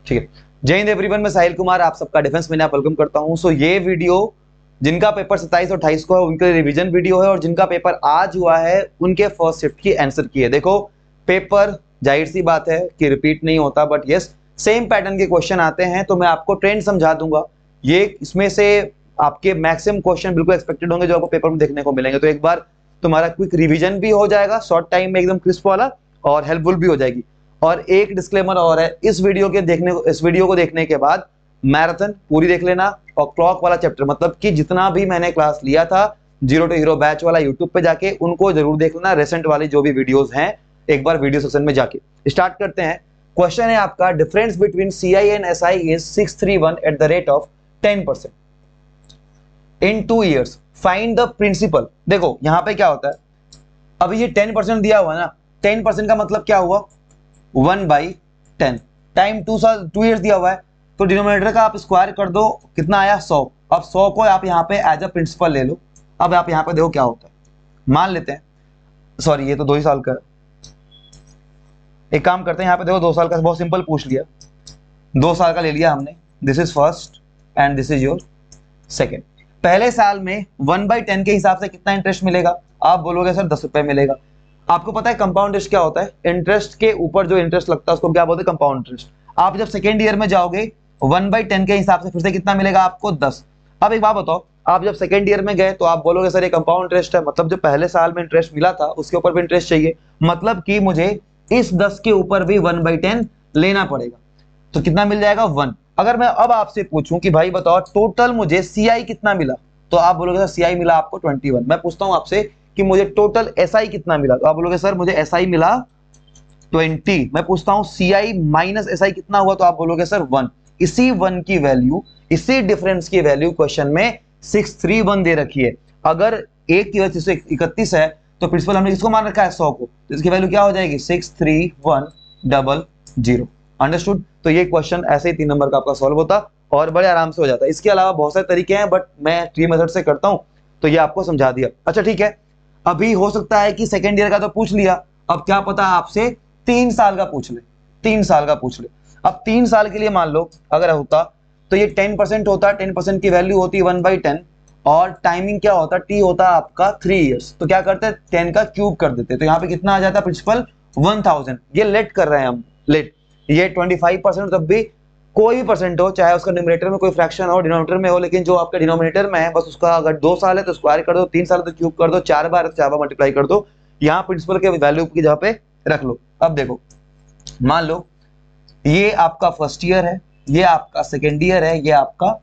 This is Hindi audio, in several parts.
ठीक है, जय हिंद एवरीवन, मैं साहिल कुमार आप सबका डिफेंस में वेलकम करता हूं। सो ये वीडियो जिनका पेपर 27 और 28 को है उनके रिवीजन वीडियो है, और जिनका पेपर आज हुआ है उनके फर्स्ट शिफ्ट की आंसर की है। देखो पेपर जाहिर सी बात है कि रिपीट नहीं होता, बट यस सेम पैटर्न के क्वेश्चन आते हैं, तो मैं आपको ट्रेंड समझा दूंगा। ये इसमें से आपके मैक्सिमम क्वेश्चन बिल्कुल एक्सपेक्टेड होंगे जो आपको पेपर में देखने को मिलेंगे। तो एक बार तुम्हारा क्विक रिवीजन भी हो जाएगा शॉर्ट टाइम में, एकदम क्रिस्प वाला, और हेल्पफुल भी हो जाएगी। और एक डिस्क्लेमर और है, इस वीडियो को देखने के बाद मैराथन पूरी देख लेना, और क्लॉक वाला चैप्टर मतलब कि जितना भी मैंने क्लास लिया था जीरो टू हीरो बैच वाला यूट्यूब पे जाके उनको जरूर देख लेना। रेसेंट वाली जो भी वीडियोस हैं एक बार वीडियो सेक्शन में जाके स्टार्ट करते हैं। क्वेश्चन है आपका, difference between CI and SI is 631 at the rate of 10% in 2 years, find the principal. देखो यहां पे क्या होता है, अभी ये 10% दिया हुआ है ना, 10% का मतलब क्या हुआ 1/10, टाइम 2 years दिया हुआ है, तो डिनोमिनेटर का आप स्क्वायर कर दो, कितना आया 100। अब 100 को आप यहाँ पे एज अ प्रिंसिपल ले लो। अब आप यहाँ पे देखो क्या होता है, मान लेते हैं, सॉरी ये तो 2 ही साल का है, एक काम करते हैं यहाँ पे देखो 2 साल का, बहुत सिंपल पूछ लिया, 2 साल का ले लिया हमने। This is first and this is your second. पहले साल में 1/10 के हिसाब से कितना इंटरेस्ट मिलेगा, आप बोलोगे सर 10 रुपए मिलेगा। आपको पता है कंपाउंड इंटरेस्ट क्या होता है, इंटरेस्ट के ऊपर जो इंटरेस्ट लगता है उसको क्या बोलते हैं, कंपाउंड इंटरेस्ट। आप जब सेकेंड ईयर में जाओगे 1/10 के हिसाब से फिर से कितना मिलेगा आपको 10। अब एक बात बताओ, आप जब सेकेंड ईयर में गए तो आप बोलोगे सर ये कंपाउंड इंटरेस्ट है, मतलब जो पहले साल में इंटरेस्ट मिला था उसके ऊपर भी इंटरेस्ट चाहिए, मतलब कि मुझे इस 10 के ऊपर भी 1/10 लेना पड़ेगा। तो कितना मिल जाएगा 1। अगर मैं अब आपसे पूछूं कि भाई बताओ टोटल मुझे सीआई कितना मिला, तो आप बोलोगे सर सीआई मिला आपको 21। मैं पूछता हूं आपसे कि मुझे टोटल एसआई कितना मिला, तो आप बोलोगे सर मुझे एसआई मिला 20। मैं पूछता हूं सीआई माइनस एसआई कितना हुआ, तो आप बोलोगे सर 1। इसी 1 की वैल्यू, इसी डिफरेंस की वैल्यू क्वेश्चन में 631 दे रखी है। अगर एक की वजह से 31 है तो प्रिंसिपल हमने किसको मान रखा है 100 को, तो इसकी वैल्यू क्या हो जाएगी 63100। अंडरस्टूड। तो ये क्वेश्चन ऐसे ही 3 नंबर का आपका सॉल्व होता और बड़े आराम से हो जाता है। इसके अलावा बहुत सारे तरीके हैं, बट मैं ट्री मेथड से करता हूं तो ये आपको समझा दिया। अच्छा ठीक है, अभी हो सकता है कि सेकेंड ईयर का तो पूछ लिया, अब क्या पता आपसे 3 साल का पूछ ले, 3 साल का पूछ ले। अब 3 साल के लिए मान लो अगर होता तो ये 10% होता, 10% की वैल्यू होती 1/10, और टाइमिंग क्या होता, टी होता आपका 3 years। तो क्या करते 10 का क्यूब कर देते, तो यहाँ पे कितना आ जाता प्रिंसिपल 1000। ये लेट कर रहे हैं हम, लेट, ये 25%, तब भी कोई भी परसेंट हो, चाहे उसका न्यूमरेटर में कोई फ्रैक्शन हो डिनोमिनेटर में हो, लेकिन जो आपका डिनोमिनेटर में है बस उसका अगर 2 साल है तो स्क्वायर कर दो, 3 साल है तो क्यूब कर दो, 4 बार है तो 4 बार मल्टीप्लाई कर दो, यहाँ प्रिंसिपल के वैल्यू की जगह पे रख लो। अब देखो मान लो ये आपका फर्स्ट ईयर है, ये आपका सेकेंड ईयर है, ये आपका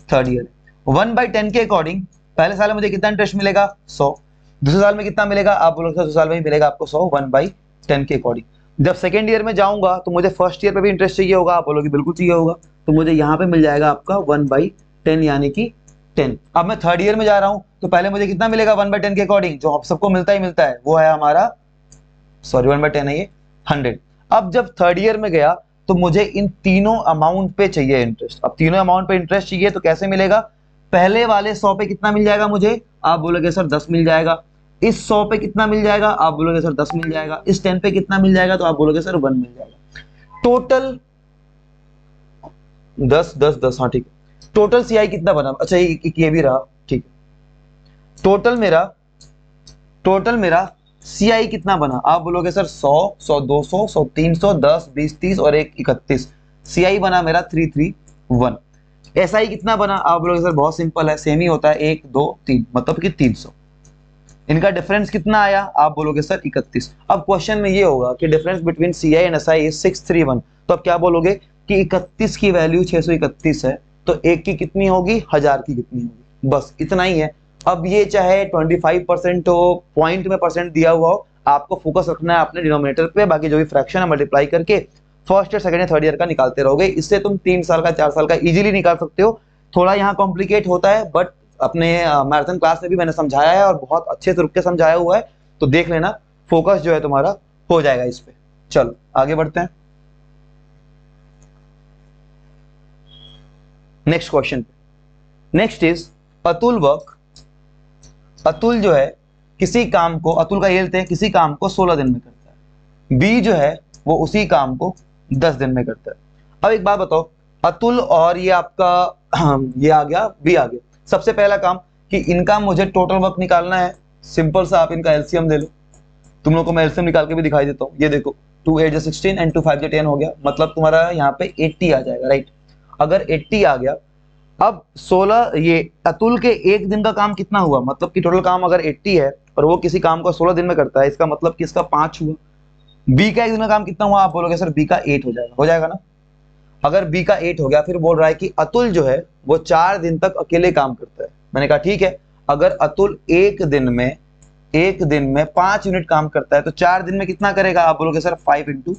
थर्ड ईयर है। 1/10 के अकॉर्डिंग पहले साल में मुझे कितना इंटरेस्ट मिलेगा 100, दूसरे साल में कितना मिलेगा, आप बोलोगे दूसरे साल में ही मिलेगा आपको 100 1/10 के अकॉर्डिंग। जब सेकेंड ईयर में जाऊंगा तो मुझे फर्स्ट ईयर पे भी इंटरेस्ट चाहिए होगा, आप बोलोगे बिल्कुल चाहिए होगा, तो मुझे यहाँ पे मिल जाएगा आपका 1/10 यानी कि 10। अब मैं थर्ड ईयर में जा रहा हूं तो पहले मुझे कितना मिलेगा 1/10 के अकॉर्डिंग, जो आप सबको मिलता ही मिलता है, वो है हमारा, सॉरी 1/10 है ये 100। अब जब थर्ड ईयर में गया तो मुझे इन तीनों अमाउंट पे चाहिए इंटरेस्ट। अब तीनों अमाउंट पे इंटरेस्ट चाहिए तो कैसे मिलेगा, पहले वाले 100 पे कितना मिल जाएगा मुझे, आप बोलोगे सर 10 मिल जाएगा। इस 100 पे कितना मिल जाएगा, आप बोलोगे सर 10 मिल जाएगा। इस 10 पे कितना मिल जाएगा, तो आप बोलोगे सर 1 मिल जाएगा। टोटल 10 10 10, हाँ ठीक है। टोटल सीआई कितना बना, अच्छा ये भी रहा, ठीक है। टोटल मेरा सीआई कितना बना, आप बोलोगे सर 100 100 200 100 300 10 20 30 और 1 31। सीआई बना मेरा 331। एसआई कितना बना, आप बोलोगे सर बहुत सिंपल है, सेम ही होता है 1 2 3, मतलब कि 300। इनका डिफरेंस कितना आया, आप बोलोगे सर 31। अब क्वेश्चन में ये होगा कि difference between CI and SI is 631, तो अब क्या बोलोगे कि 31 की वैल्यू 631 है, तो 1 की कितनी होगी 1000 की कितनी होगी, बस इतना ही है। अब ये चाहे 25% हो, पॉइंट में परसेंट दिया हुआ हो, आपको फोकस रखना है अपने डिनोमिनेटर पे, बाकी जो भी फ्रैक्शन है मल्टीप्लाई करके first year second year third year का निकालते रहोगे। इससे तुम 3 साल का 4 साल का इजीली निकाल सकते हो। थोड़ा यहाँ कॉम्प्लिकेट होता है, बट अपने मैराथन क्लास में भी मैंने समझाया है और बहुत अच्छे से रुक के समझाया हुआ है, तो देख लेना, फोकस जो है तुम्हारा हो जाएगा इस पे। चलो आगे बढ़ते हैं नेक्स्ट क्वेश्चन पे। Next is Atul work, Atul जो है किसी काम को, अतुल का ये लेते हैं, किसी काम को 16 दिन में करता है। बी जो है वो उसी काम को 10 दिन में करता है। अब एक बात बताओ, अतुल और ये आपका ये आ गया, बी आ गया। सबसे पहला काम कि इनका मुझे टोटल वर्क निकालना है। सिंपल सा आप इनका एलसीएम ले लो। तुम लोग को मैं एलसीएम निकाल के भी दिखाई देता हूँ। ये देखो 2 8 16 एंड 2 5 10 हो गया, मतलब तुम्हारा यहाँ पे 80 आ जाएगा, राइट। अगर 80 आ गया, अब 16, ये अतुल के एक दिन का काम कितना हुआ, मतलब कि टोटल काम अगर 80 है और वो किसी काम को 16 दिन में करता है, इसका मतलब कि इसका 5 हुआ। बी का एक दिन का काम कितना हुआ, आप बोलोगे सर बी का 8 हो जाएगा ना। अगर बी का 8 हो गया, फिर बोल रहा है कि अतुल जो है वो 4 दिन तक अकेले काम करता है। मैंने कहा ठीक है, अगर अतुल एक दिन में 5 यूनिट काम करता है तो 4 दिन में कितना करेगा, आप बोलोगे सर 5 ×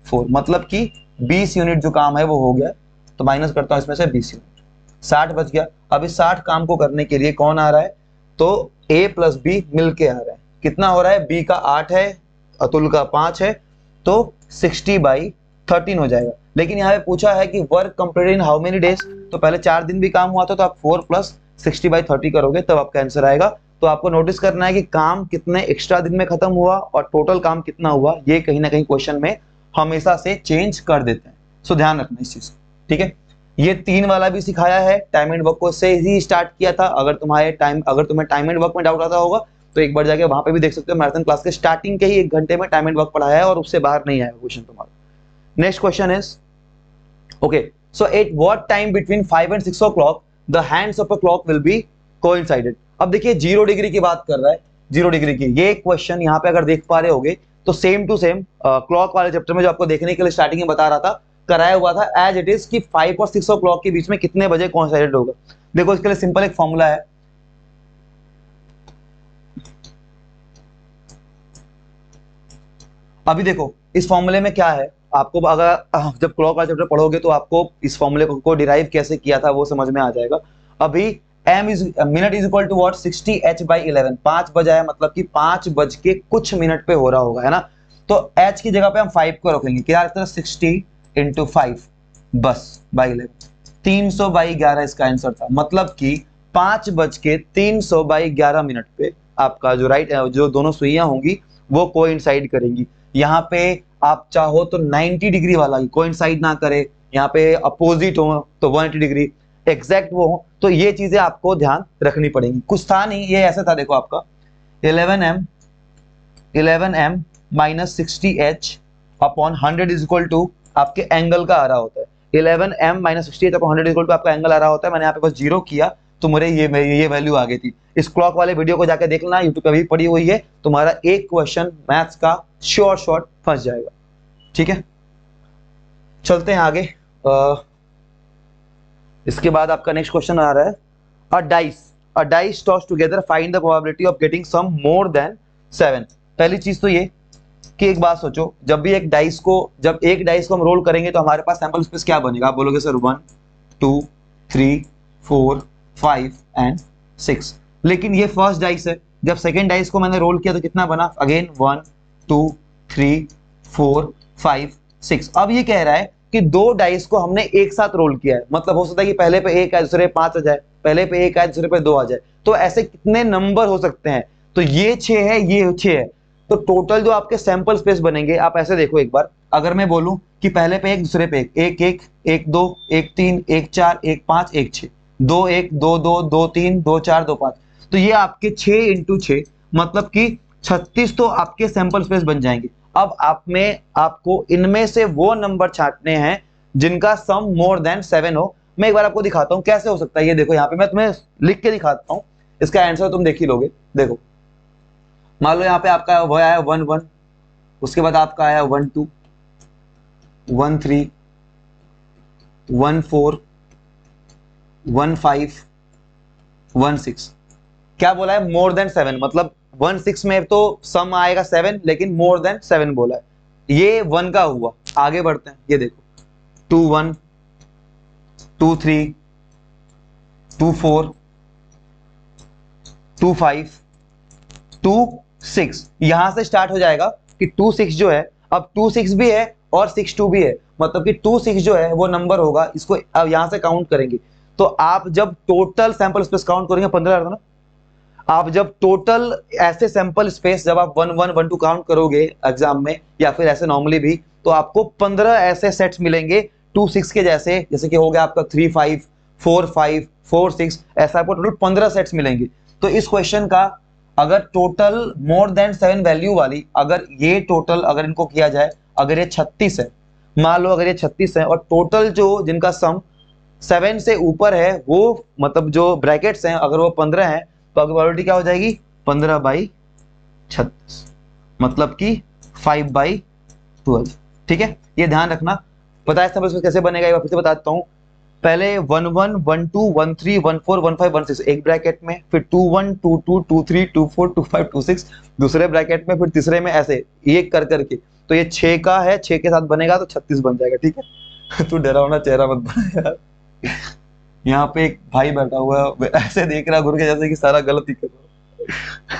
4, मतलब कि 20 यूनिट जो काम है वो हो गया। तो माइनस करता हूं इसमें से 20 यूनिट, 60 बच गया। अब इस 60 काम को करने के लिए कौन आ रहा है, तो ए प्लस बी मिलके आ रहा है। कितना हो रहा है, बी का 8 है, अतुल का 5 है, तो 60/13 हो जाएगा। लेकिन यहाँ पे पूछा है कि work completed in how many days, तो पहले 4 दिन भी काम हुआ था, तो आप 4 + 60/30 करोगे तब आपका आंसर आएगा। तो आपको नोटिस करना है कि काम कितने एक्स्ट्रा दिन में खत्म हुआ और टोटल काम कितना हुआ, ये कहीं ना कहीं क्वेश्चन में हमेशा से चेंज कर देते हैं। सो ध्यान रखना इस चीज को, ठीक है। ये 3 वाला भी सिखाया है, टाइम एंड वर्क को से ही स्टार्ट किया था। अगर तुम्हें टाइम एंड वर्क में डाउट आता होगा तो एक बार जाके वहां पे भी देख सकते हो। मैराथन क्लास के स्टार्टिंग के ही 1 घंटे में टाइम एंड वर्क पढ़ाया है और उससे बाहर नहीं आया क्वेश्चन तुम्हारा। Next question is okay, so at what time between 5 and 6 o'clock the hands of a clock will be coincided. अब देखिए 0 डिग्री की बात कर रहा है, 0 डिग्री की। ये क्वेश्चन यहाँ पे अगर देख पा रहे होगे तो सेम टू सेम क्लॉक वाले चैप्टर में जो आपको देखने के लिए स्टार्टिंग में बता रहा था, कराया हुआ था एज इट इज कि 5 और 6 o'clock के बीच में कितने बजे कोइंसाइडेड होगा। देखो इसके लिए सिंपल एक फॉर्मूला है। अभी देखो इस फॉर्मूले में क्या है, आपको अगर जब क्लॉक वाला चैप्टर पढ़ोगे तो आपको इस फॉर्मूले को डिराइव कैसे किया था वो समझ में आ जाएगा। अभी minute is equal to what, 60h/11। 5 बजा है, मतलब कि 5 बज के कुछ मिनट पे हो रहा होगा, है ना। तो h की जगह पे हम 5 को रखेंगे, क्या रखते हैं, 60 × 5 बस बाई 11, 300/11 इसका आंसर था। मतलब कि 5 बज के 300/11 मिनट पे आपका जो दोनों सुइयां होंगी वो कोइंसाइड करेंगी। यहाँ पे आप चाहो तो 90 डिग्री वाला ही कोइंसाइड ना करे, यहाँ पे अपोजिट हो तो 180 डिग्री एग्जैक्ट वो हो, तो ये चीजें आपको ध्यान रखनी पड़ेंगी। कुछ था नहीं, ये ऐसा था, देखो आपका 11m - 60h/100 is equal to आपके एंगल का आ रहा होता है। 11m - 60h/100 is equal to आपका एंगल आ रहा होता है। मैंने यहाँ पे बस 0 किया तो मेरे ये वैल्यू आ गई थी। इस क्लॉक वाले वीडियो को जाके देख लेना, यूट्यूब पे भी पड़ी हुई है। तुम्हारा एक क्वेश्चन मैथ्स का शॉर्ट फंस जाएगा, ठीक है। चलते हैं आगे। इसके बाद आपका नेक्स्ट क्वेश्चन आ रहा है, a dice toss together find the probability of getting sum more than 7। पहली चीज तो ये कि एक बात सोचो, जब एक डाइस को हम रोल करेंगे तो हमारे पास सैंपल स्पेस क्या बनेगा, आप बोलोगे सर 1 2 3 4 5 एंड 6। लेकिन ये फर्स्ट डाइस है, जब सेकेंड डाइस को मैंने रोल किया तो कितना बना, अगेन 1 2 3 4 5 6। अब ये कह रहा है कि 2 डाइस को हमने एक साथ रोल किया है, मतलब हो सकता है कि पहले पे 1 आए दूसरे पे 5 आ जाए, पहले पे 1 आए दूसरे पे 2 आ जाए। तो ऐसे कितने नंबर हो सकते हैं, तो ये 6 है, ये 6 है। तो टोटल जो आपके सैंपल स्पेस बनेंगे, आप ऐसे देखो एक बार, अगर मैं बोलूं कि पहले पे 1 दूसरे पे 1 1 1 2 1 3 1 4 1 5 1 6 2 1 2 2 2 3 2 4 2 5, तो ये आपके 6 × 6 मतलब कि 36 तो आपके सैंपल स्पेस बन जाएंगे। अब आपको इनमें से वो नंबर छांटने हैं जिनका सम मोर देन 7 हो। मैं एक बार आपको दिखाता हूं कैसे हो सकता है। ये देखो यहाँ पे मैं तुम्हें लिख के दिखाता हूं, इसका आंसर तुम देख ही लोगे। देखो मान लो यहाँ पे आपका वो आया 1 1, उसके बाद आपका आया 1 2 1 3 1 4 1 5 1 6। क्या बोला है, मोर देन 7, मतलब 1 6 में तो सम आएगा 7, लेकिन मोर देन 7 बोला है। ये 1 का हुआ। आगे बढ़ते हैं, ये देखो 2 1 2 3 2 4 2 5 2 6। यहां से स्टार्ट हो जाएगा कि 2 6 जो है, अब 2 6 भी है और 6 2 भी है, मतलब कि 2 6 जो है वो नंबर होगा, इसको अब यहां से काउंट करेंगे। तो आप जब टोटल सैंपल स्पेस काउंट करेंगे 15 आ रहा था ना, आप जब टोटल ऐसे सैंपल स्पेस जब आप 1 1 1 2 काउंट करोगे एग्जाम में या फिर ऐसे नॉर्मली भी, तो आपको 15 ऐसे सेट्स मिलेंगे 6 के जैसे कि हो गया आपका 3 5 4 5 4 6, ऐसा आपको टोटल 15 सेट्स मिलेंगे। तो इस क्वेश्चन का अगर टोटल मोर देन 7 वैल्यू वाली, अगर ये टोटल अगर इनको किया जाए, अगर ये 36 है, मान लो अगर ये 36 है और टोटल जो जिनका सम 7 से ऊपर है वो मतलब जो ब्रैकेट्स हैं अगर वो 15 है तो आपकी प्रोबेबिलिटी क्या हो जाएगी 15/36, मतलब कि 5/12। ठीक है, ये ध्यान रखना। पता है सब कैसे बनेगा, एक बार फिर से बता देता हूँ। पहले 1 1 1 2 1 3 1 4 1 5 1 6 एक ब्रैकेट में, फिर 2 1 2 2 2 3 2 4 2 5 2 6 दूसरे ब्रैकेट में, फिर तीसरे में, ऐसे एक कर करके। तो ये 6 का है, 6 के साथ बनेगा तो 36 बन जाएगा। ठीक है तू डरावना चेहरा मत बना यार। यहाँ पे एक भाई बैठा हुआ है ऐसे देख रहा घुर के जैसे कि सारा गलत ही कर रहा।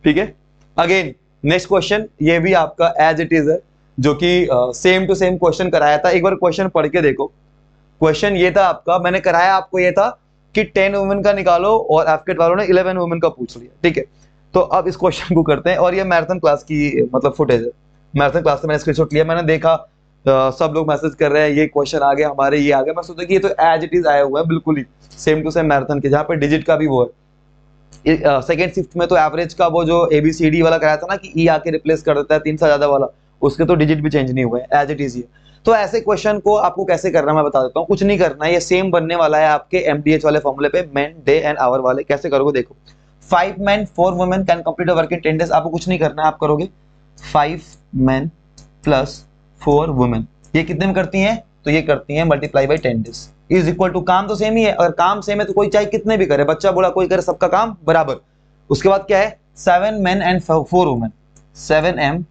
ठीक है, अगेन नेक्स्ट क्वेश्चन, ये भी आपका एज इट इज है, जो कि सेम टू सेम क्वेश्चन कराया था। एक बार क्वेश्चन पढ़ के देखो। क्वेश्चन ये था आपका, मैंने कराया आपको ये था कि 10 वुमेन का निकालो और एफकेट वालों ने 11 वुमेन का पूछ लिया। ठीक है, तो अब इस क्वेश्चन को करते हैं। और ये मैराथन क्लास की मतलब फुटेज है, मैराथन क्लास से मैंने स्क्रीनशॉट लिया, मैंने देखा सब लोग मैसेज कर रहे हैं ये क्वेश्चन आ गया हमारे, ये आ गया। मैं सोचा कि ये तो एज इट इज आया हुआ है बिल्कुल ही सेम टू सेम मैराथन के, जहाँ पे डिजिट का भी वो है। सेकेंड शिफ्ट में तो एवरेज का वो जो ABCD वाला कराया था ना कि ई आके रिप्लेस कर देता है 3 से ज्यादा वाला, उसके तो डिजिट भी चेंज नहीं हुए, एज इट इज ही। तो ऐसे क्वेश्चन को आपको कैसे करना है मैं बता देता हूँ। कुछ नहीं करना है, ये सेम बनने वाला है आपके MDH वाले फॉर्मूले पे, मैन डे एंड आवर वाले। कैसे करोगे देखो, 5 men 4 women can complete work in 10 days। आपको कुछ नहीं करना है, आप करोगे 5 men + 4 women, ये कितने में करती हैं, तो ये करती हैं multiply by 10 days is equal to, काम तो सेम ही है। अगर काम सेम है तो कोई चाहे कितने भी करे, बच्चा बूढ़ा कोई करे, सबका काम बराबर। उसके बाद क्या है 7 men and 4 women, 7m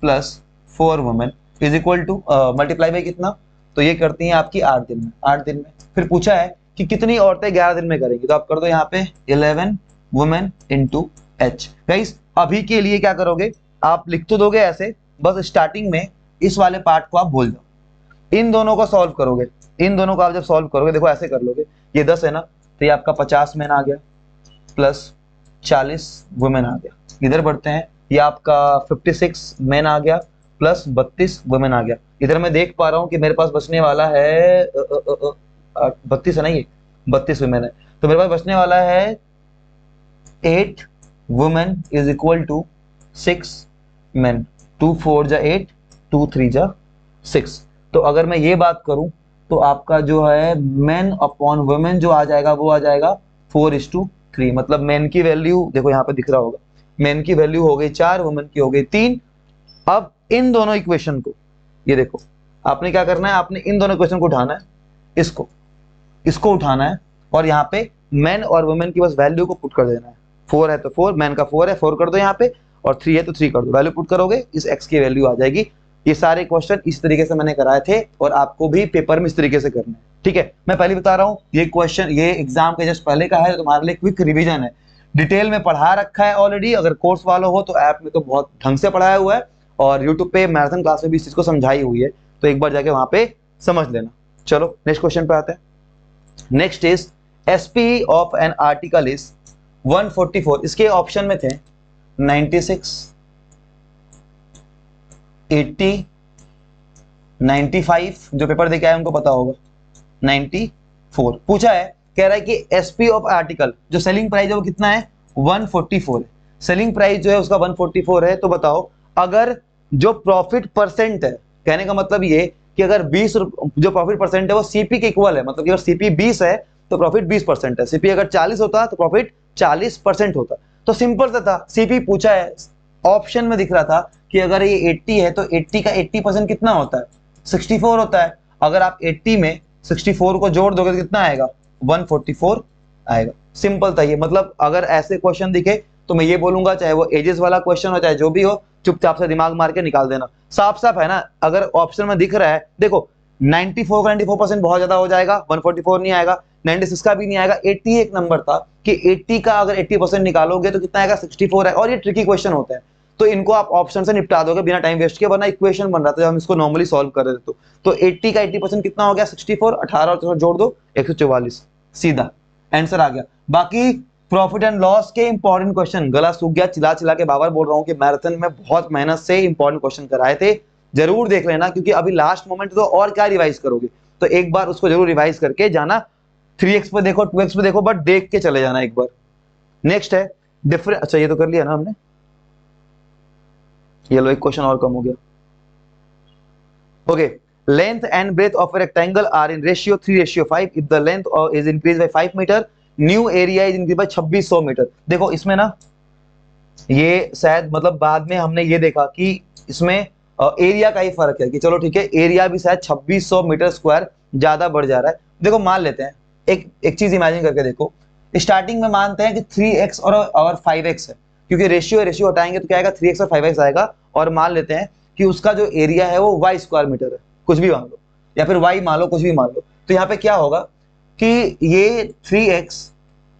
+ 4 women is equal to multiply by कितना, तो ये करती हैं आपकी 8 दिन में, 8 दिन में। फिर पूछा है कि कितनी औरतें 11 दिन में करेंगी, तो आप कर दो यहाँ पे 11 women into h। गाइस अभी के लिए क्या करोगे, आप लिख तो दोगे ऐसे, बस स्टार्टिंग में इस वाले पार्ट को आप भूल जाओ, इन दोनों को सॉल्व करोगे। इन दोनों को आप जब सॉल्व करोगे, देखो ऐसे कर लोगे, ये 10 है ना, तो ये आपका 50 मैन आ गया प्लस 40 वुमेन आ गया। इधर बढ़ते हैं, ये आपका 56 मैन आ गया प्लस 32 वुमेन आ गया। इधर मैं देख पा रहा हूँ कि मेरे पास बचने वाला है 32 है ना, ये 32 वुमेन है, तो मेरे पास बचने वाला है 8 women is equal to 6 men। 2 4 जा 8, 2 3 जा 6। तो अगर मैं ये बात करूं तो आपका जो है men अपॉन वुमेन जो आ जाएगा वो आ जाएगा 4:3। मतलब men की वैल्यू देखो यहाँ पे दिख रहा होगा, men की वैल्यू हो गई 4, वुमेन की हो गई 3। अब इन दोनों इक्वेशन को, ये देखो आपने क्या करना है, आपने इन दोनों इक्वेशन को उठाना है, इसको उठाना है और यहाँ पे men और वुमेन की बस वैल्यू को पुट कर देना है। 4 है तो 4, मैन का 4 है, 4 कर दो यहाँ पे, और 3 है तो 3 कर दो, वैल्यू पुट करोगे, इस x की वैल्यू आ जाएगी। ये सारे क्वेश्चन इस तरीके से मैंने कराए थे और आपको भी पेपर में इस तरीके से करना है। ठीक है, मैं पहले बता रहा हूँ ये क्वेश्चन ये एग्जाम के जस्ट पहले का है, तो तुम्हारे लिए क्विक रिवीजन है, डिटेल में पढ़ा रखा है ऑलरेडी। अगर कोर्स वालों हो तो ऐप में तो बहुत ढंग से पढ़ाया हुआ है, और यूट्यूब पे मैराथन क्लास में भी इस चीज को समझाई हुई है, तो एक बार जाके वहां पे समझ लेना। चलो नेक्स्ट क्वेश्चन पे आते हैं। Next is SP of an article is 144। इसके ऑप्शन में थे 96, 80, 95, जो पेपर देके आए उनको पता होगा, 94। पूछा है, कह रहा है कि SP ऑफ आर्टिकल जो सेलिंग प्राइस है वो कितना है 144 है। सेलिंग प्राइस जो है उसका 144 है, तो बताओ अगर जो प्रॉफिट परसेंट है, कहने का मतलब ये कि अगर 20 जो प्रॉफिट परसेंट है वो CP के इक्वल है, मतलब कि अगर CP 20 है तो प्रॉफिट 20% है, CP अगर 40 होता तो प्रॉफिट 40% होता। तो सिंपल सा था, CP पूछा है, ऑप्शन में दिख रहा था कि अगर ये 80 है तो 80 का 80% कितना होता है 64 होता है। अगर आप 80 में 64 को जोड़ दोगे तो कितना आएगा 144 आएगा। सिंपल था ये। मतलब अगर ऐसे क्वेश्चन दिखे तो मैं ये बोलूंगा, चाहे वो एजेस वाला क्वेश्चन हो चाहे जो भी हो, चुपचाप से दिमाग मार के निकाल देना। साफ साफ है ना, अगर ऑप्शन में दिख रहा है, देखो 94 का 94% बहुत ज्यादा हो जाएगा, 144 नहीं आएगा, 96 का भी नहीं आएगा, 80 एक नंबर था कि 80 का अगर 80% निकालोगे तो कितना आएगा 64 है। और ये ट्रिकी क्वेश्चन होता है, तो इनको आप ऑप्शन से निपटा दोगे बिना टाइम वेस्ट किए, वरना इक्वेशन बन रहा था हम इसको नॉर्मली सॉल्व कर रहे थे। तो 80 का 80% कितना हो गया 64, 18 और जोड़ दो 144, सीधा आंसर आ गया। बाकी प्रॉफिट एंड लॉस के इंपॉर्टेंट क्वेश्चन, गला सूख गया चिल्ला चिल्ला के बाबर बोल रहा हूँ कि मैराथन में बहुत मेहनत से इंपॉर्टेंट क्वेश्चन कराए थे, जरूर देख लेना, क्योंकि अभी लास्ट मोमेंट तो और क्या रिवाइज करोगे, तो एक बार उसको जरूर रिवाइज करके जाना। 3x पे देखो, 2x पे देखो, बट देख के चले जाना एक बार। नेक्स्ट है डिफरेंट, अच्छा ये तो कर लिया ना हमने, ये लो एक क्वेश्चन और कम हो गया। Okay, length and breadth of a rectangle are in ratio 3:5 if the length is increase by 5 metre, new area is increase by 2600 metre. देखो इसमें ना ये शायद मतलब बाद में हमने ये देखा कि इसमें एरिया का ही फर्क है कि चलो ठीक है, एरिया भी शायद 2600 मीटर स्क्वायर ज्यादा बढ़ जा रहा है। देखो मान लेते हैं, एक चीज इमेजिन करके देखो, स्टार्टिंग में मानते हैं कि 3x और 5x है, क्योंकि रेशियो हटाएंगे तो क्या आएगा, 3x और 5x आएगा, और मान लेते हैं कि उसका जो एरिया है वो y स्क्वायर मीटर है, कुछ भी मान लो, या फिर y मान लो, कुछ भी मान लो। तो यहाँ पे क्या होगा कि ये 3x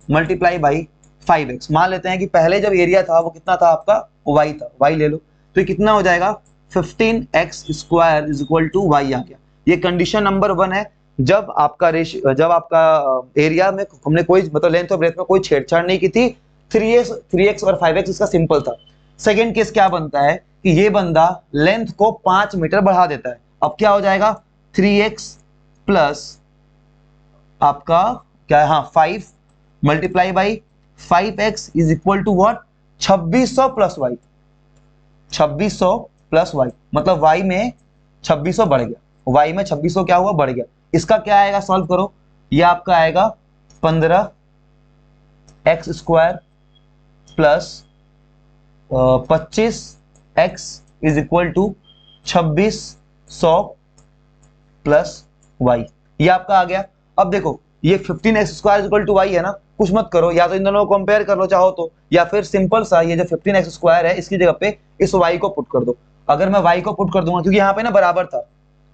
मल्टीप्लाई बाई 5x, मान लेते हैं कि पहले जब एरिया था वो कितना था आपका, y था, y ले लो, तो ये कितना हो जाएगा 15x square is equal to y आ गया। ये कंडीशन नंबर 1 है, जब आपका एरिया में हमने कोई मतलब लेंथ और ब्रेथ में कोई छेड़छाड़ नहीं की थी, 3x और 5x इसका सिंपल था। सेकेंड केस क्या बनता है कि ये बंदा लेंथ को 5 मीटर बढ़ा देता है, अब क्या हो जाएगा 3x प्लस आपका क्या है, हाँ 5 multiply by 5x is equal to what, 2600 plus y, 2600 plus y, मतलब y में 2600 बढ़ गया, y में 2600 क्या हुआ, बढ़ गया। इसका क्या आएगा, सॉल्व करो, ये आपका आएगा 15x square plus 25x is equal to 2600 plus y, ये आपका आ गया। अब देखो ये 15x square equal to y है ना, कुछ मत करो, या तो इन दोनों को कंपेयर कर लो चाहो तो, या फिर सिंपल सा ये जो 15x स्क्वायर है इसकी जगह पे इस y को पुट कर दो। अगर मैं y को पुट कर दूंगा, क्योंकि यहाँ पे ना बराबर था,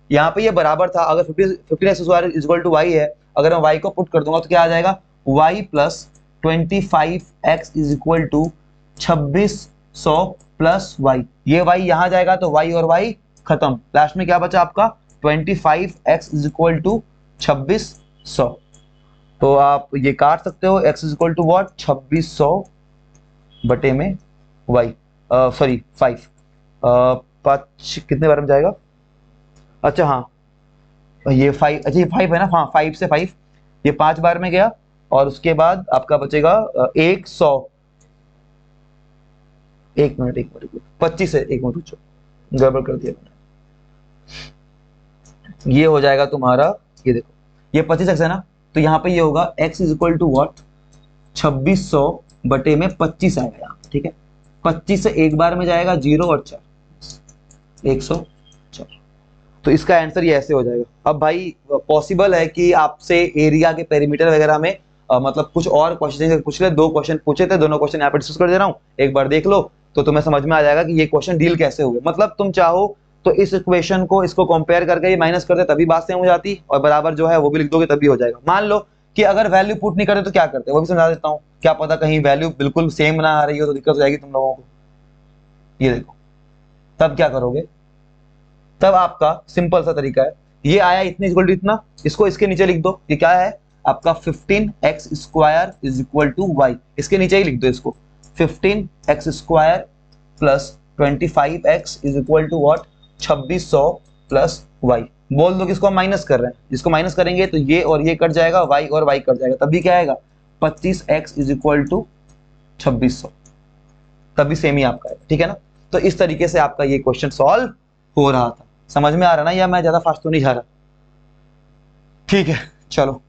यहाँ पे ये बराबर था, अगर 15x square equal to y है, अगर मैं y को पुट कर दूंगा तो क्या आ जाएगा, y plus 25x is equal to 2600 plus y, ये y यहाँ जाएगा तो y और y खत्म, लास्ट में क्या बचा आपका 25x इज इक्वल टू 2600। तो आप ये काट सकते हो, x is equal to what, 2600 बटे में y, सॉरी 5, 5 कितने बार में जाएगा, अच्छा हाँ ये 5, अच्छा ये 5 है ना, हाँ 5 से 5 ये 5 बार में गया, और उसके बाद आपका बचेगा 100, 1 मिनट 25 है, 1 मिनट रुको, गड़बड़ कर दिया मैंने, ये हो जाएगा तुम्हारा, ये देखो ये 25x है ना, तो यहाँ पे ये होगा x is equal to what, 2600 बटे में 25 आएगा यहाँ, ठीक है, 25 से एक बार में जाएगा 0 और 4, 104, तो इसका आंसर ये ऐसे हो जाएगा। अब भाई पॉसिबल है कि आपसे एरिया के पेरीमीटर वगैरह में मतलब कुछ और क्वेश्चन पूछ ले, 2 क्वेश्चन पूछे थे, दोनों क्वेश्चन यहाँ पे डिस्कस कर दे रहा हूँ, एक बार देख लो तो तुम्हें समझ में आ जाएगा कि ये क्वेश्चन डील कैसे हुए। मतलब तुम चाहो तो इस इक्वेशन को इसको कंपेयर करके ये माइनस करते तभी बात सेम हो जाती, और बराबर जो है वो भी लिख दोगे तभी हो जाएगा। मान लो कि अगर वैल्यू पुट नहीं करते तो क्या करते, वो भी समझा देता हूँ, क्या पता कहीं वैल्यू बिल्कुल सेम ना आ रही हो तो दिक्कत हो जाएगी तुम लोगों को। ये देखो तब क्या करोगे, तब आपका सिंपल सा तरीका है, ये आया इतने इक्वल टू इतना, इसको इसके नीचे लिख दो, ये क्या है आपका 15x square is equal to y, इसके नीचे ही लिख दो इसको, 15x square plus 25x is equal to what, 2600 plus y, बोल दो किसको माइनस कर रहे हैं, जिसको माइनस करेंगे तो ये और ये कट जाएगा, y और y कट जाएगा, तभी क्या आएगा 25x इज इक्वल टू 2600, तभी सेम ही आपका है, ठीक है ना। तो इस तरीके से आपका ये क्वेश्चन सॉल्व हो रहा था, समझ में आ रहा ना, या मैं ज्यादा फास्ट तो नहीं जा रहा, ठीक है चलो।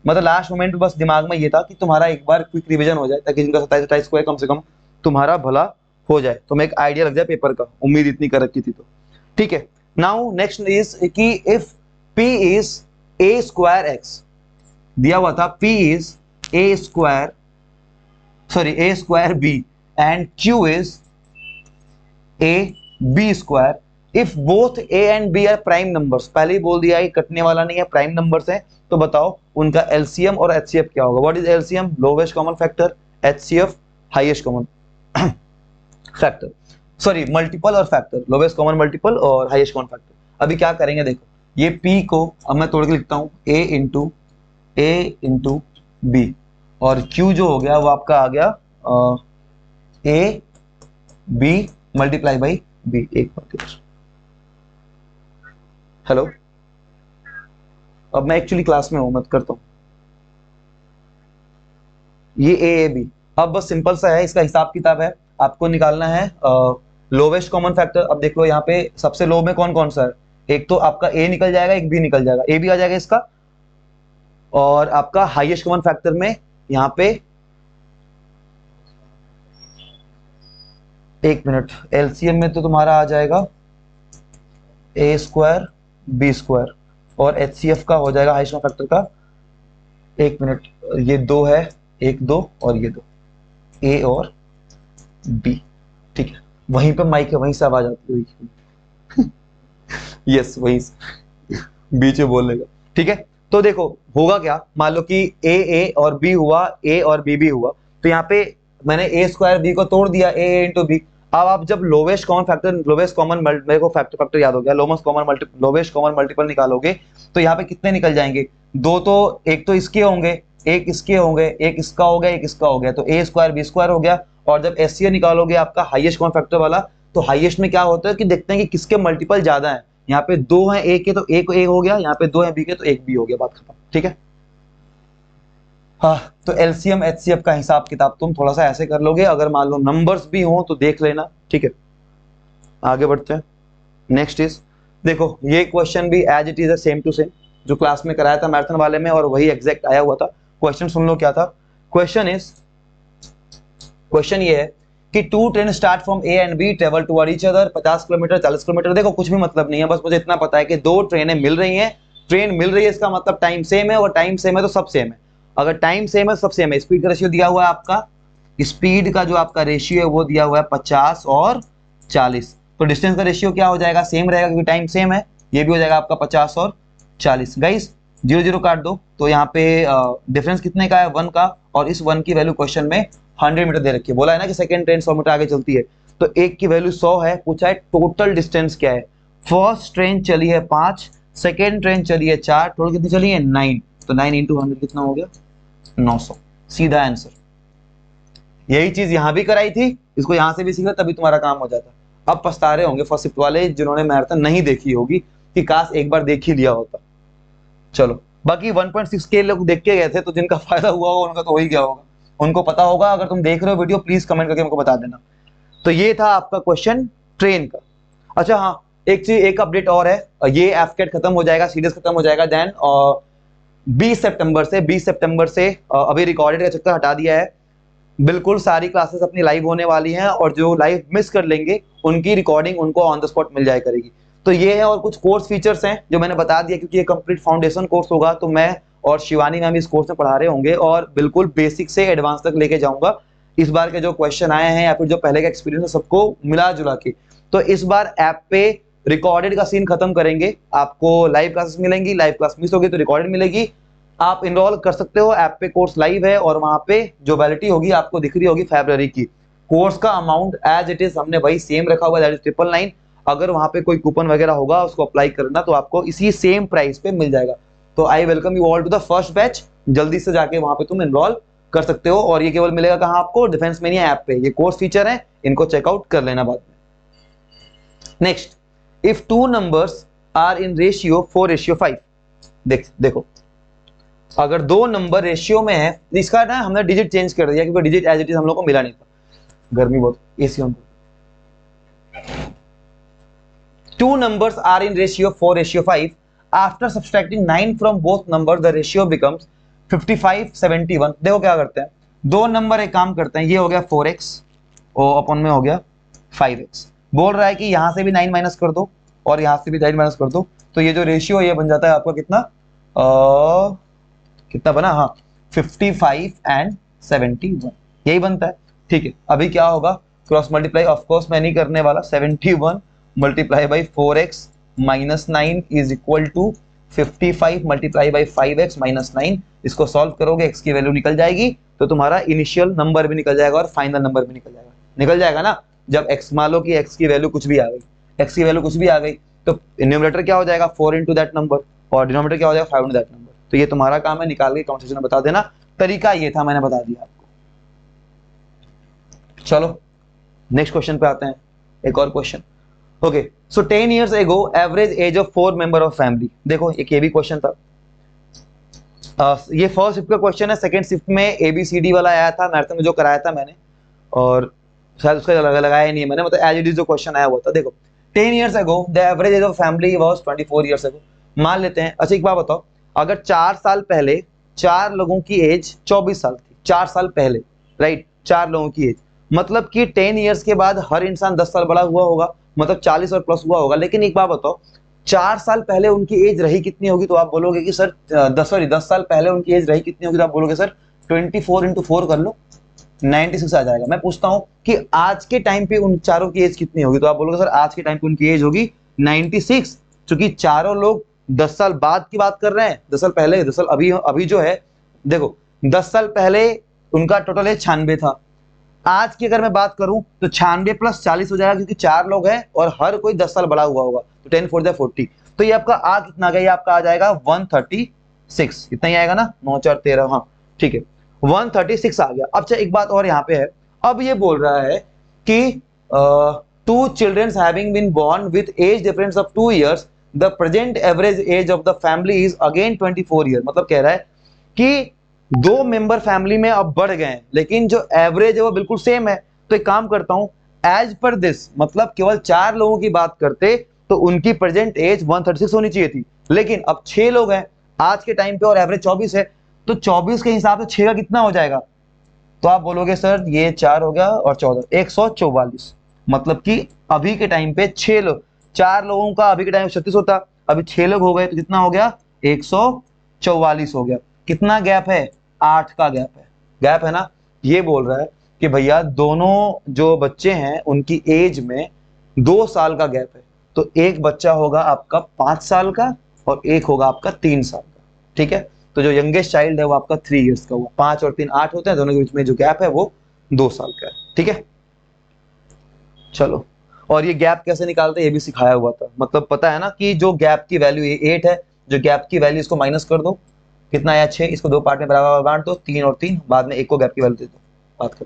मतलब लास्ट मोमेंट बस दिमाग में ये था कि तुम्हारा एक बार क्विक रिवीजन हो जाए, ताकि जिनका 27-28 को है कम से कम तुम्हारा भला हो जाए, तुम्हें एक आइडिया लग जाए पेपर का, उम्मीद इतनी कर रखी थी तो, ठीक है। नाउ नेक्स्ट इज कि if p is a square x, दिया हुआ था p is a square b and q is a b square, if both a and b are prime numbers, पहले ही बोल दिया है कटने वाला नहीं है, प्राइम नंबर्स है, तो बताओ उनका एलसीएम और एचसीएफ क्या होगा। What is LCM, lowest common factor, HCF highest common factor, sorry multiple और फैक्टर, लोवेस्ट कॉमन मल्टीपल और हाईएस्ट कॉमन फैक्टर। अभी क्या करेंगे देखो, ये p को अब मैं तोड़ के लिखता हूँ a इंटू b, और q जो हो गया वो आपका आ गया a b multiply by b, एक बार हेलो, अब मैं एक्चुअली क्लास में हूं, मत करता हूं। ये ए बी, अब बस सिंपल सा है, इसका हिसाब किताब है, आपको निकालना है लोवेस्ट कॉमन फैक्टर। अब देख लो यहाँ पे सबसे लो में कौन कौन सा है, एक तो आपका ए निकल जाएगा, एक बी निकल जाएगा, ए भी आ जाएगा इसका। और आपका हाईएस्ट कॉमन फैक्टर में यहाँ पे, एक मिनट, एलसीएम में तो तुम्हारा आ जाएगा ए स्क्वायर बी स्क्वायर, और एचसीएफ का हो जाएगा हाईएस्ट कॉमन फैक्टर का, एक मिनट, ये दो है, एक दो और ये दो, ए और बी। ठीक है, वहीं पे माइक है, वहीं से आवाज आती है। यस, वहीं से बीच में बोलने का। ठीक है, तो देखो होगा क्या, मान लो कि ए और बी हुआ, ए और बी हुआ, तो यहाँ पे मैंने ए स्क्वायर बी को तोड़ दिया, ए इंटू बी। अब आप जब lowest common factor, lowest common, मेरे को फैक्टर याद हो गया, लोवेस्ट कॉमन मल्टीपल निकालोगे तो यहाँ पे कितने निकल जाएंगे, दो तो, एक तो इसके होंगे, एक इसके होंगे, एक इसका हो गया, एक इसका हो गया, तो ए स्क्वायर बी स्क्वायर हो गया। और जब एससीए निकालोगे आपका हाईएस्ट कॉमन फैक्टर वाला, तो हाईएस्ट में क्या होता है कि देखते हैं कि किसके मल्टीपल ज्यादा है, यहाँ पे दो है ए के तो एक ए हो गया, यहाँ पे दो है बी के तो एक बी हो गया, बात खत्म। ठीक है, हाँ, तो एलसीएम एचसीएफ का हिसाब किताब तुम थोड़ा सा ऐसे कर लोगे, अगर मान लो नंबर्स भी हो तो देख लेना। ठीक है, आगे बढ़ते हैं। नेक्स्ट इज, देखो ये क्वेश्चन भी एज इट इज है, सेम टू सेम जो क्लास में कराया था मैराथन वाले में, और वही एग्जैक्ट आया हुआ था। क्वेश्चन सुन लो क्या था। क्वेश्चन ये है कि two train start from A and B, travel toward each other, 50 kilometre 40 kilometre. देखो कुछ भी मतलब नहीं है, बस मुझे इतना पता है कि दो ट्रेनें मिल रही हैं, ट्रेन मिल रही है इसका मतलब टाइम सेम है, और टाइम सेम है तो सब सेम है। अगर टाइम सेम है सब सेम है। स्पीड का रेशियो दिया हुआ है आपका, स्पीड का जो आपका रेशियो है वो दिया हुआ है 50 और 40, तो डिस्टेंस का रेशियो क्या हो जाएगा, सेम रहेगा क्योंकि टाइम सेम है, ये भी हो जाएगा आपका 50 और 40। गाइस 0 0 काट दो, तो यहाँ पे डिफरेंस कितने का है, 1 का, और इस 1 की वैल्यू क्वेश्चन में 100 मीटर दे रखी है। बोला है ना कि सेकंड ट्रेन 100 मीटर आगे चलती है, तो एक की वैल्यू 100 है, पूछा है टोटल डिस्टेंस क्या है। फर्स्ट ट्रेन चली है 5, सेकेंड ट्रेन चली है 4, टोटल कितनी चली है 9, तो 9 इंटू 100 कितना हो गया 900, सीधा आंसर। यही चीज यहां भी कराई थी, इसको यहां से भी सीखा तभी तुम्हारा काम हो जाता। अब पछता रहे होंगे फर्स्ट शिफ्ट वाले जिन्होंने मैराथन नहीं देखी होगी, कि काश एक बार देख ही लिया होता। चलो, बाकी 1.6 के लोग देख के गए थे, तो जिनका फायदा हुआ होगा उनका तो हो ही गया होगा, उनको पता होगा। अगर तुम देख रहे हो वीडियो प्लीज कमेंट करके हमको बता देना। तो ये था आपका क्वेश्चन ट्रेन का। अच्छा हाँ, एक चीज, एक अपडेट और है, ये एफकेट खत्म हो जाएगा, सीडीएस खत्म हो जाएगा देन 20 सितंबर से अभी रिकॉर्डेड का चक्कर हटा दिया है। बिल्कुल सारी क्लासेस अपनी लाइव होने वाली हैं, और जो लाइव मिस कर लेंगे उनकी रिकॉर्डिंग उनको ऑन द स्पॉट मिल जाया करेगी। तो ये है, और कुछ कोर्स फीचर्स हैं जो मैंने बता दिया, क्योंकि ये कंप्लीट फाउंडेशन कोर्स होगा, तो मैं और शिवानी मैम इस कोर्स में पढ़ा रहे होंगे, और बिल्कुल बेसिक से एडवांस तक लेके जाऊंगा। इस बार के जो क्वेश्चन आए हैं या फिर जो पहले का एक्सपीरियंस है सबको मिला जुला के, तो इस बार ऐप पे रिकॉर्डेड का सीन खत्म करेंगे। आपको लाइव क्लासेस मिलेंगी, लाइव क्लास मिस होगी तो रिकॉर्डेड मिलेगी, आप इनरोल कर सकते हो ऐप पे, कोर्स लाइव है, और वहां पे जो वैलिडिटी होगी आपको दिख रही होगी फरवरी की। कोर्स का अमाउंट एज इट इज हमने वही सेम रखा हुआ है, दैट इज 999। अगर वहां पे कोई कूपन वगैरह होगा उसको अप्लाई करना, तो आपको इसी सेम प्राइस पे मिल जाएगा। तो I welcome you all to the first batch, जल्दी से जाके वहां पे तुम इनरोल कर सकते हो, और ये केवल मिलेगा कहाँ आपको, डिफेंस मेनिया ऐप पे। ये कोर्स फीचर है, इनको चेकआउट कर लेना बाद में। Next, if two numbers are in ratio 4:5, देखो अगर दो नंबर रेशियो में है, इसका ना हमने डिजिट चेंज कर दिया, क्योंकि डिजिट एज इट इज हम लोग को मिला नहीं था, गर्मी बहुत, AC on. Two numbers are in ratio 4:5, after subtracting 9 from both number the ratio becomes 55:71। देखो क्या करते हैं, दो नंबर एक काम करते हैं, ये हो गया 4x और अपन में हो गया 5x। बोल रहा है कि यहां से भी 9 माइनस कर दो और यहां से भी 9 माइनस कर दो, तो ये जो रेशियो ये बन जाता है आपका कितना, कितना बना, हाँ 55 एंड 71, यही बनता है। ठीक है, अभी क्या होगा, क्रॉस मल्टीप्लाई ऑफ कोर्स मैं नहीं करने वाला, 71 multiply by 4x minus 9 is equal to 55 multiply by 5x minus 9। इसको सॉल्व करोगे x की वैल्यू निकल जाएगी, तो तुम्हारा इनिशियल नंबर भी निकल जाएगा और फाइनल नंबर भी निकल जाएगा ना। जब x, मान लो कि x की वैल्यू कुछ भी आ गई, x की वैल्यू कुछ भी आ गई, तो न्यूमरेटर क्या हो जाएगा 4 इंटू दैट नंबर, और डिनोमिनेटर क्या हो जाएगा 5 इंटू दैट नंबर। तो ये तुम्हारा काम है, निकाल के कमेंट सेक्शन में बता देना। तरीका ये था, मैंने बता दिया आपको। चलो नेक्स्ट क्वेश्चन पे आते हैं, एक और question. Okay, so 10 years ago average age of 4 member of family. देखो एक ये भी क्वेश्चन था। ये फर्स्ट शिफ्ट का क्वेश्चन है, सेकंड शिफ्ट में ABCD वाला आया था मैराथन में जो कराया था मैंने, और शायद उसका लगाया नहीं है मैंने, मतलब एज इट इज जो क्वेश्चन आया हुआ था। देखो 10 years ago the average age of family was 24 years ago। मान लेते हैं, अच्छा एक बात बताओ, अगर 4 साल पहले 4 लोगों की एज 24 साल थी, 4 साल पहले, राइट, 4 लोगों की एज, मतलब कि 10 years के बाद हर इंसान 10 साल बड़ा हुआ होगा, मतलब 40 और प्लस हुआ होगा। लेकिन एक बात बताओ, 4 साल पहले उनकी एज रही कितनी होगी, तो आप बोलोगे कि सर 10 साल पहले उनकी एज रही कितनी होगी, तो आप बोलोगे सर 24 into 4 कर लो, 96 आ जाएगा। मैं पूछता हूं कि आज के टाइम पे उन चारों की एज कितनी होगी, तो आप बोलोगे सर आज के टाइम पे उनकी एज होगी 96, क्योंकि चारों लोग 10 साल बाद की बात कर रहे हैं, 10 साल पहले, 10 साल अभी अभी जो है, देखो 10 साल पहले उनका टोटल एज 96 था। आज की अगर मैं बात करूं तो 96 प्लस 40 हो जाएगा, क्योंकि 4 लोग हैं और हर कोई 10 साल बड़ा हुआ होगा, तो 10 4 40। तो ये आपका आ कितना गया, ये आपका आ जाएगा 136, इतना ही आएगा ना, 9 4 13, हाँ ठीक है 136 आ गया। अब एक बात और यहाँ पे है, अब ये बोल रहा है कि 2 children having been born with age difference of 2 years, the present average age of the family is again 24 year। मतलब कह रहा है कि 2 मेंबर फैमिली में अब बढ़ गए हैं, लेकिन जो एवरेज है वो बिल्कुल सेम है। तो एक काम करता हूं, एज पर दिस, मतलब केवल 4 लोगों की बात करते तो उनकी प्रेजेंट एज 136 होनी चाहिए थी, लेकिन अब 6 लोग हैं आज के टाइम पे और एवरेज 24 है, तो 24 के हिसाब से 6 का कितना हो जाएगा, तो आप बोलोगे सर ये 4 हो गया और 14 144। मतलब कि अभी के टाइम पे 6 लोग, 4 लोगों का अभी के टाइम 36 होता, अभी 6 लोग हो गए तो कितना हो गया, 144 हो गया। कितना गैप है, 8 का गैप है ना। ये बोल रहा है कि भैया दोनों जो बच्चे हैं उनकी एज में 2 साल का गैप है, तो एक बच्चा होगा आपका 5 साल का और एक होगा आपका 3 साल का, ठीक है। तो जो यंगेस्ट चाइल्ड है वो आपका 3 इयर्स का हुआ, 5 और 3 8 होते हैं, दोनों के बीच में जो गैप है वो 2 साल का है, ठीक है। चलो, और ये गैप कैसे निकालते हैं ये भी सिखाया हुआ था, मतलब पता है ना कि जो गैप की वैल्यू ये 8 है, जो गैप की वैल्यू इसको माइनस कर दो, कितना आया 6, इसको 2 पार्ट में बराबर बांट दो, 3 और 3, बाद में एक को गैप की वैल्यू दे दो, बात खत्म।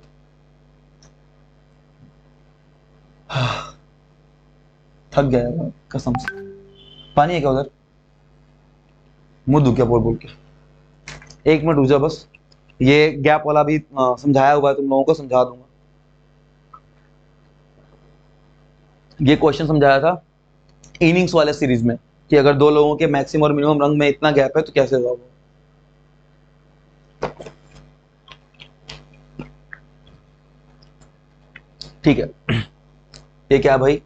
थक गया यार कसम से। पानी है क्या उधर, मुंह दुख गया बोल बोल के। 1 मिनट रुक जा बस, ये गैप वाला भी समझाया हुआ है, तुम लोगों को समझा दूंगा। ये क्वेश्चन समझाया था इनिंग्स वाले सीरीज में कि अगर 2 लोगों के मैक्सिमम और मिनिमम रंग में इतना गैप है तो कैसे होगा वो। ठीक है, ये क्या भाई,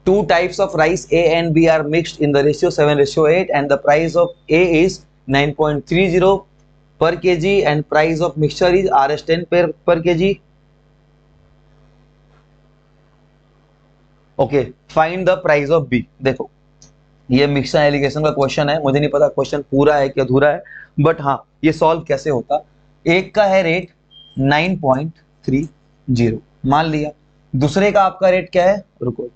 2 types of rice A and B are mixed in the ratio 7:8 and the price of A is 9.30 per kg and price of mixture is Rs10 per kg. Okay, find the price of B. देखो ये मिक्सर एलिगेशन का क्वेश्चन है, मुझे नहीं पता क्वेश्चन पूरा है कि अधूरा है, बट हाँ ये सॉल्व कैसे होता। एक का है रेट 9.30 मान लिया, दूसरे का आपका रेट क्या है, रुको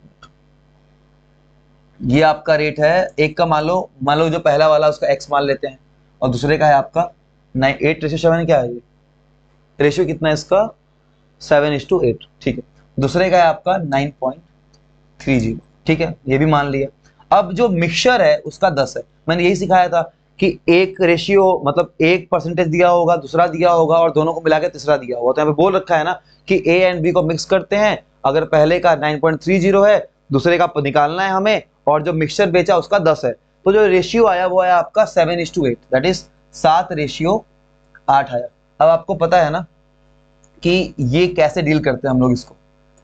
ये आपका रेट है, एक का मान लो जो पहला वाला उसका x मान लेते हैं, और दूसरे का है आपका 8:7 क्या है, ये रेशियो कितना है इसका 7:8, ठीक है। दूसरे का है आपका 9.30, ठीक है, ये भी मान लिया। अब जो मिक्सचर है उसका 10 है, मैंने यही सिखाया था कि एक रेशियो मतलब 1% दिया होगा, दूसरा दिया होगा और दोनों को मिला के तीसरा दिया होगा। तो यहाँ पे बोल रखा है ना कि ए एंड बी को मिक्स करते हैं, अगर पहले का 9.30 है, दूसरे का निकालना है हमें, और जो मिक्सचर बेचा उसका 10 है, तो जो रेशियो आया वो आया आपका 7:8, दैट इज 7:8 आया। अब आपको पता है ना कि ये कैसे डील करते हैं हम लोग,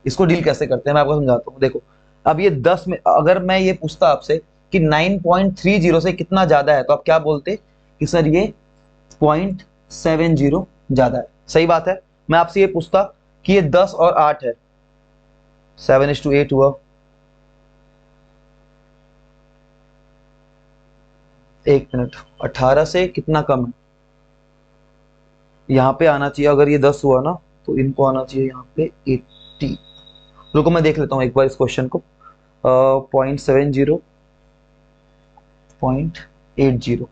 इसको डील कैसे करते हैं मैं आपको समझाता हूँ। देखो अब ये 10 में अगर मैं ये पूछता आपसे कि 9.30 से कितना ज्यादा है, तो आप क्या बोलते कि सर ये 0.70 ज्यादा है, सही बात है। मैं आपसे ये पूछता कि ये 10 और 8 है, 7:8 हुआ, एक मिनट, 18 से कितना कम है, यहाँ पे आना चाहिए, अगर ये 10 हुआ ना तो इनको आना चाहिए यहाँ पे 80। रुको मैं देख लेता हूँ एक बार इस क्वेश्चन को, 0.70 0.80,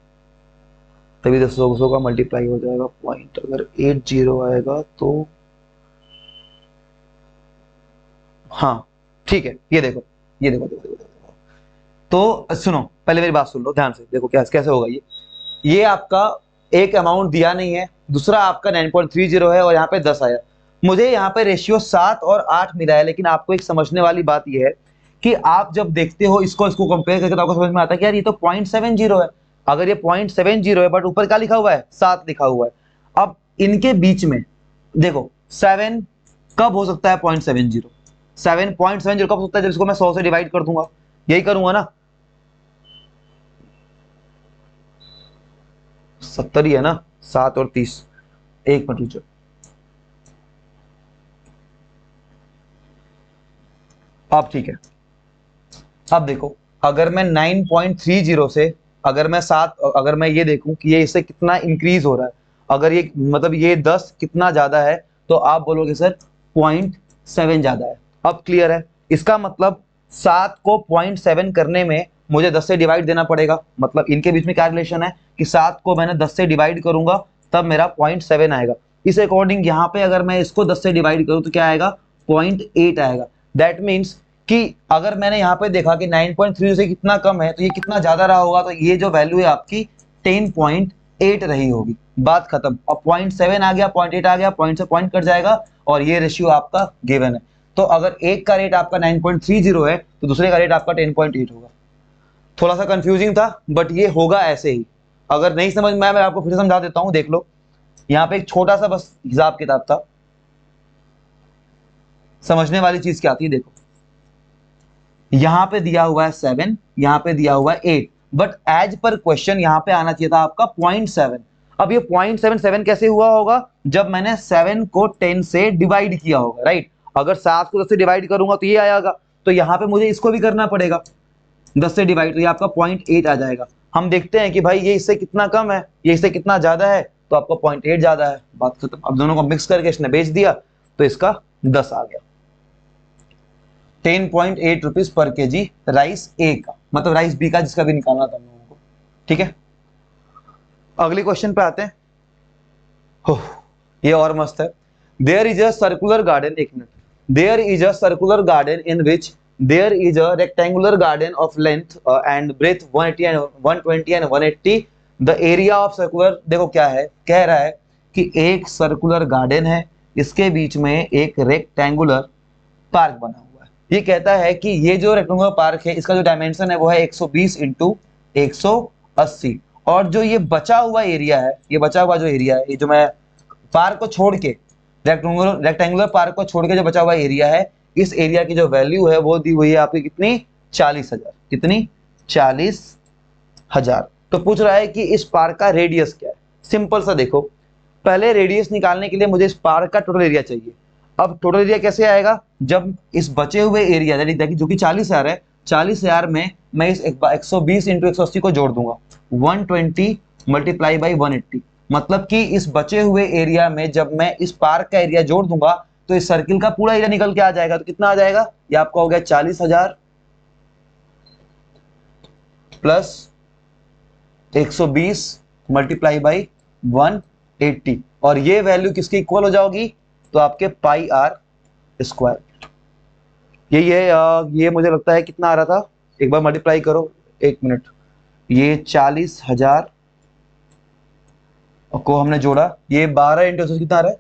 तभी 10 का मल्टीप्लाई हो जाएगा, पॉइंट अगर 80 आएगा तो हाँ ठीक है, ये देखो, ये देखो, देखो, देखो, देखो। तो सुनो, पहले मेरी बात सुन लो ध्यान से, देखो क्या कैसे होगा ये आपका एक अमाउंट दिया नहीं है, दूसरा आपका 9.30 है और यहाँ पे 10 आया। मुझे यहाँ पे रेशियो 7 और 8 मिला है, लेकिन आपको एक समझने वाली बात ये है कि आप जब देखते हो इसको कंपेयर करके तो आपको समझ में आता है कि यार ये तो 0.70 है। अगर ये 0.70 है बट ऊपर क्या लिखा हुआ है, 7 लिखा हुआ है। अब इनके बीच में देखो 7 कब हो सकता है 0.70, 7.70 कब हो सकता है, जब इसको मैं 100 से डिवाइड कर दूंगा, यही करूंगा ना, 70 ही है ना, 7 और 30, एक मिनट रुको। अब ठीक है, अब देखो अगर मैं 9.30 से अगर मैं ये देखूं कि ये इससे कितना इंक्रीज हो रहा है, अगर ये मतलब ये 10 कितना ज्यादा है, तो आप बोलोगे सर 0.7 ज्यादा है। अब क्लियर है, इसका मतलब 7 को 0.7 करने में मुझे 10 से डिवाइड देना पड़ेगा। मतलब इनके बीच में क्या रिलेशन है कि 7 को मैंने 10 से डिवाइड करूंगा तब मेरा 0.7 आएगा। इस अकॉर्डिंग यहाँ पे अगर मैं इसको 10 से डिवाइड करूं तो क्या आएगा, 0.8 आएगा। दैट मीन्स कि अगर मैंने यहाँ पे देखा कि 9.3 से कितना कम है तो ये कितना ज्यादा रहा होगा, तो ये जो वैल्यू है आपकी 10.8 रही होगी। बात खत्म। अब 0.7 आ गया, 0.8 आ गया, पॉइंट से पॉइंट कट जाएगा और ये रेशियो आपका गिवन है। तो अगर एक का रेट आपका 9.30 है तो दूसरे का रेट आपका 10.8 होगा। थोड़ा सा कंफ्यूजिंग था बट ये होगा ऐसे ही। अगर नहीं समझ में आया मैं आपको फिर समझा देता हूं, देख लो यहाँ पे एक छोटा सा बस हिसाब किताब था, समझने वाली चीज क्या थी, देखो यहां पे दिया हुआ है 7, यहां पे दिया हुआ है 8, बट एज पर क्वेश्चन यहां पे आना चाहिए था आपका 0.7। अब ये 0.77 कैसे हुआ होगा, जब मैंने 7 को 10 से डिवाइड किया होगा, राइट। अगर 7 को 10 से डिवाइड करूंगा तो ये आएगा, तो यहां पे मुझे इसको भी करना पड़ेगा 10 से डिवाइड, तो ये आपका 0.8 आ जाएगा। हम देखते हैं कि भाई ये इससे कितना कम है, ये इससे कितना ज्यादा है, तो आपका 0.8 ज्यादा है, बात खत्म। अब दोनों को मिक्स करके इसने बेच दिया तो इसका 10 आ गया। 10.8 रुपीज पर केजी राइस ए का, मतलब राइस बी का, जिसका भी निकालना था हम लोगों को। ठीक है, अगले क्वेश्चन पे आते हैं। हो, ये और मस्त है। There is a circular garden, एक minute, there is a circular garden in which there is a rectangular garden of length and breadth 180 and 120 and 180। The area of circular, देखो क्या है, कह रहा है कि एक सर्कुलर गार्डन है, इसके बीच में एक रेक्टेंगुलर पार्क बना हुआ है। ये कहता है कि ये जो रेक्टेंगुलर पार्क है इसका जो डायमेंशन है वो है 120 इंटू 180, और जो ये बचा हुआ एरिया है, ये बचा हुआ जो एरिया है, ये जो मैं पार्क को छोड़ के रेक्टेंगुलर पार्क को छोड़ के जो बचा हुआ एरिया है, इस एरिया की जो वैल्यू है वो दी हुई है आपकी कितनी, 40,000। कितनी, 40,000। तो पूछ रहा है कि इस पार्क का रेडियस क्या है। सिंपल सा देखो, पहले रेडियस निकालने के लिए मुझे इस पार्क का टोटल एरिया चाहिए। अब टोटल एरिया कैसे आएगा, जब इस बचे हुए एरिया जो कि 40,000 है, 40,000 में मैं इस 120 इंटू 180 को जोड़ दूंगा, 120 मल्टीप्लाई बाई 180। मतलब कि इस बचे हुए एरिया में जब मैं इस पार्क का एरिया जोड़ दूंगा तो इस सर्किल का पूरा एरिया निकल के आ जाएगा। तो कितना आ जाएगा, ये आपका हो गया 40,000 प्लस 120 मल्टीप्लाई बाई 180, और ये वैल्यू किसकी इक्वल हो जाएगी, तो आपके पाई आर स्क्वायर। ये मुझे लगता है कितना आ रहा था, एक बार मल्टीप्लाई करो, एक मिनट। ये 40,000 को हमने जोड़ा, ये 12 इंटू कितना आ रहा है,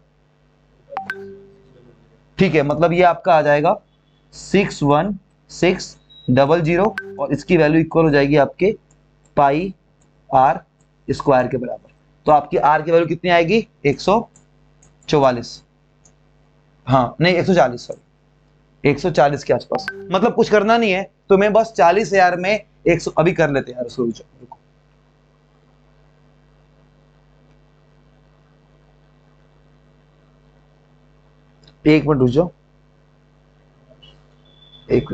ठीक है, मतलब ये आपका आ जाएगा 61600, और इसकी वैल्यू इक्वल हो जाएगी आपके पाई आर स्क्वायर के बराबर। तो आपकी आर की वैल्यू कितनी आएगी, 144, हाँ नहीं 140, सॉरी 140 के आसपास। मतलब कुछ करना नहीं है, तो मैं बस 40,000 में 100 अभी कर लेते हैं यार, उसको रुको, एक मिनट रुक जाओ, एक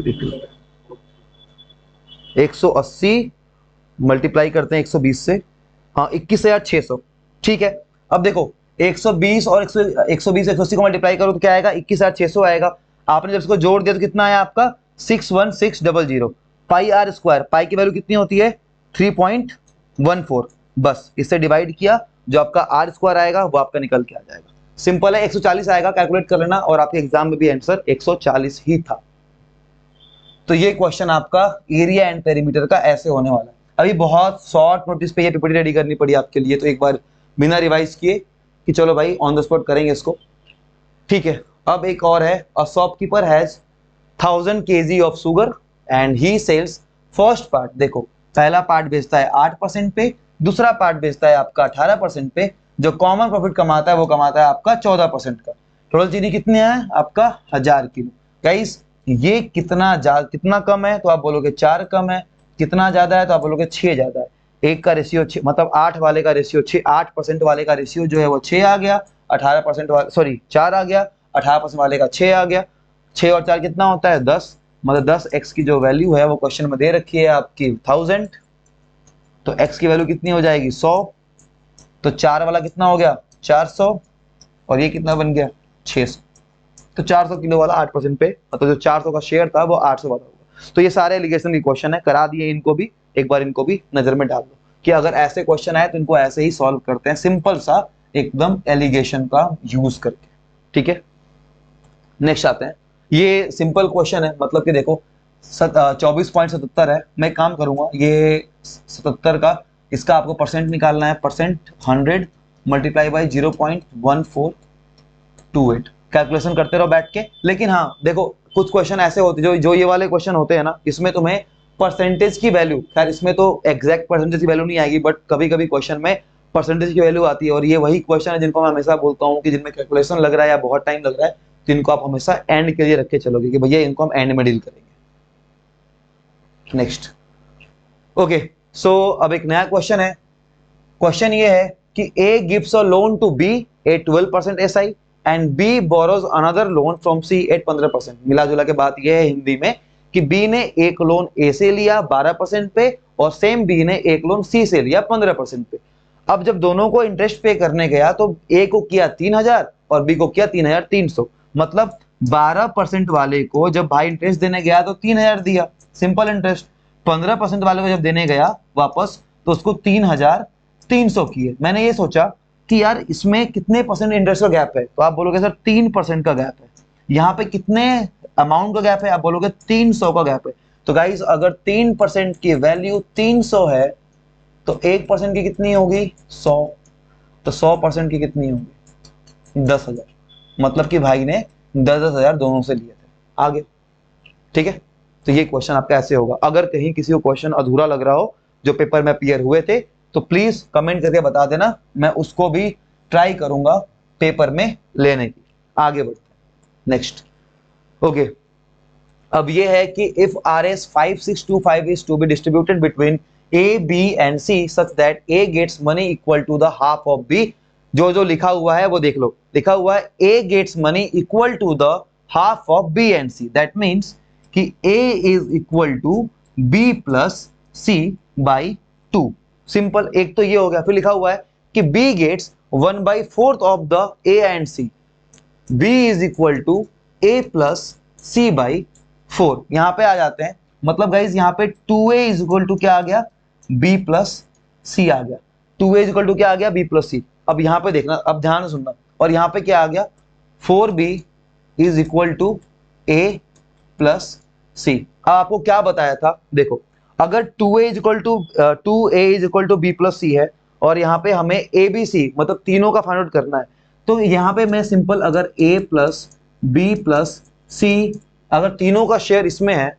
180 मल्टीप्लाई करते हैं 120 से, हाँ 21,600। ठीक है, अब देखो 120 और 120 180 को मल्टीप्लाई करो तो क्या आएगा, 21,600 आएगा। आपने जब इसको जोड़ दिया तो कितना आया आपका, 61600। पाई आर स्क्वायर, पाई की वैल्यू कितनी होती है, 3.14, बस इससे डिवाइड किया, जो आपका आर स्क्वायर आएगा वो आपका निकल के आ जाएगा। सिंपल है, 140 आएगा, कैलकुलेट कर लेना, और आपके एग्जाम में भी आंसर 140 ही था। तो ये क्वेश्चन आपका एरिया एंड पेरीमीटर का ऐसे होने वाला है। अभी बहुत शॉर्ट नोटिस पे ये पीपीटी रेडी करनी पड़ी आपके लिए, तो एक बार बिना रिवाइज किए कि चलो भाई ऑन द स्पॉट करेंगे इसको, ठीक है। अब एक और है, a shopkeeper has 1000 kg of sugar and he sells first part. देखो पहला पार्ट बेचता है 8% पे, दूसरा पार्ट बेचता है आपका 18% पे, जो कॉमन प्रॉफिट कमाता है वो कमाता है आपका 14% का। टोटल चीनी कितने है आपका 1000 किलो। गाइस ये कितना कम है तो आप बोलोगे 4 कम है, कितना ज्यादा है तो आप बोलोगे 6 ज्यादा है। एक का रेशियो 6, मतलब 8 वाले का रेशियो 6, 8% वाले का रेशियो जो है वो 6 आ गया, 18% वाले सॉरी 4 आ गया, 18% वाले का 6 आ गया। 6 और 4 कितना होता है 10, मतलब 10x की जो वैल्यू है वो क्वेश्चन में दे रखी है आपकी 1000, तो x की वैल्यू कितनी हो जाएगी 100, तो 4 वाला कितना हो गया 400, और ये कितना बन गया 600। तो 400 किलो वाला 8% पे, मतलब जो 400 का शेयर था वो 800 वाला होगा। तो ये सारे एलिगेशन के क्वेश्चन है, करा दिए इनको भी, एक बार इनको भी नजर में डाल दो कि अगर ऐसे क्वेश्चन आए तो इनको ऐसे ही सॉल्व करते हैं, सिंपल सा एकदम एलिगेशन का यूज करके, ठीक है। नेक्स्ट आते हैं, ये सिंपल क्वेश्चन है, मतलब कि देखो 24.77 है। मैं काम करूंगा ये 77 का, इसका आपको परसेंट निकालना है, परसेंट 100 मल्टीप्लाई बाई 0.1428, कैलकुलेशन करते रहो बैठ के। लेकिन हाँ देखो कुछ क्वेश्चन ऐसे होते हैं जो ये वाले क्वेश्चन होते हैं ना, इसमें तुम्हें परसेंटेज की वैल्यू, खैर इसमें तो एग्जैक्ट परसेंटेज की वैल्यू नहीं आएगी, बट कभी कभी क्वेश्चन में परसेंटेज की वैल्यू आती है, और ये वही क्वेश्चन है जिनको मैं हमेशा बोलता हूँ कि जिनमें कैलकुलेशन लग रहा है या बहुत टाइम लग रहा है, तो इनको आप हमेशा एंड के लिए रख के चलोगे कि भैया इनको हम एंड में डील करेंगे। नेक्स्ट, ओके, सो अब एक नया क्वेश्चन है। क्वेश्चन ये है कि A gives a loan to B at 12% SI and B borrows another loan from C at 15%। मिला जुला के बात यह है हिंदी में कि बी ने एक लोन ए से लिया 12% पे, और सेम बी ने एक लोन सी से लिया 15% पे। अब जब दोनों को इंटरेस्ट पे करने गया तो ए को किया 3000 और बी को किया 3300, मतलब 12% वाले को जब भाई इंटरेस्ट देने गया तो 3000 दिया सिंपल इंटरेस्ट, 15% वाले को जब देने गया वापस तो उसको 3300 किए। मैंने ये सोचा कि यार इसमें कितने परसेंट इंटरेस्ट का गैप है, तो आप बोलोगे सर 3% का गैप है। यहाँ पे कितने अमाउंट का गैप है, आप बोलोगे 300 का गैप है। तो गाइस अगर 3% की वैल्यू 300 है तो 1% की कितनी होगी 100, तो 100% की कितनी होगी 10,000, मतलब कि भाई ने 10,000 दोनों से लिए थे। आगे ठीक है, तो ये क्वेश्चन आपका ऐसे होगा। अगर कहीं किसी को क्वेश्चन अधूरा लग रहा हो जो पेपर में अपीयर हुए थे तो प्लीज कमेंट करके बता देना, मैं उसको भी ट्राई करूंगा पेपर में लेने की। आगे बढ़ते हैं नेक्स्ट, ओके। अब ये है कि if RS 5625 is to be distributed between A, B and C such that A gets money equal to the half of B। जो जो लिखा हुआ है वो देख लो, लिखा हुआ है A gets money equal to the half of B and C, that means कि A is equal to B plus C by 2। Simple, एक तो ये हो गया। फिर लिखा हुआ है कि B gets 1/4 of the A and C, B is equal to A plus C by 4। यहां पे आ जाते हैं, मतलब गाइज यहाँ पे 2A इज इक्वल टू क्या आ गया B प्लस C आ गया, 2A इज इक्वल टू क्या आ गया B प्लस C। अब यहाँ पे देखना, अब ध्यान से सुनना, और यहाँ पे क्या आ गया 4B is equal to A plus C। अब आपको क्या बताया था, देखो अगर 2A is equal to B plus C है और यहाँ पे हमें ABC मतलब तीनों का फाइंड आउट करना है, तो यहाँ पे मैं सिंपल अगर A plus B plus C, अगर तीनों का शेयर इसमें है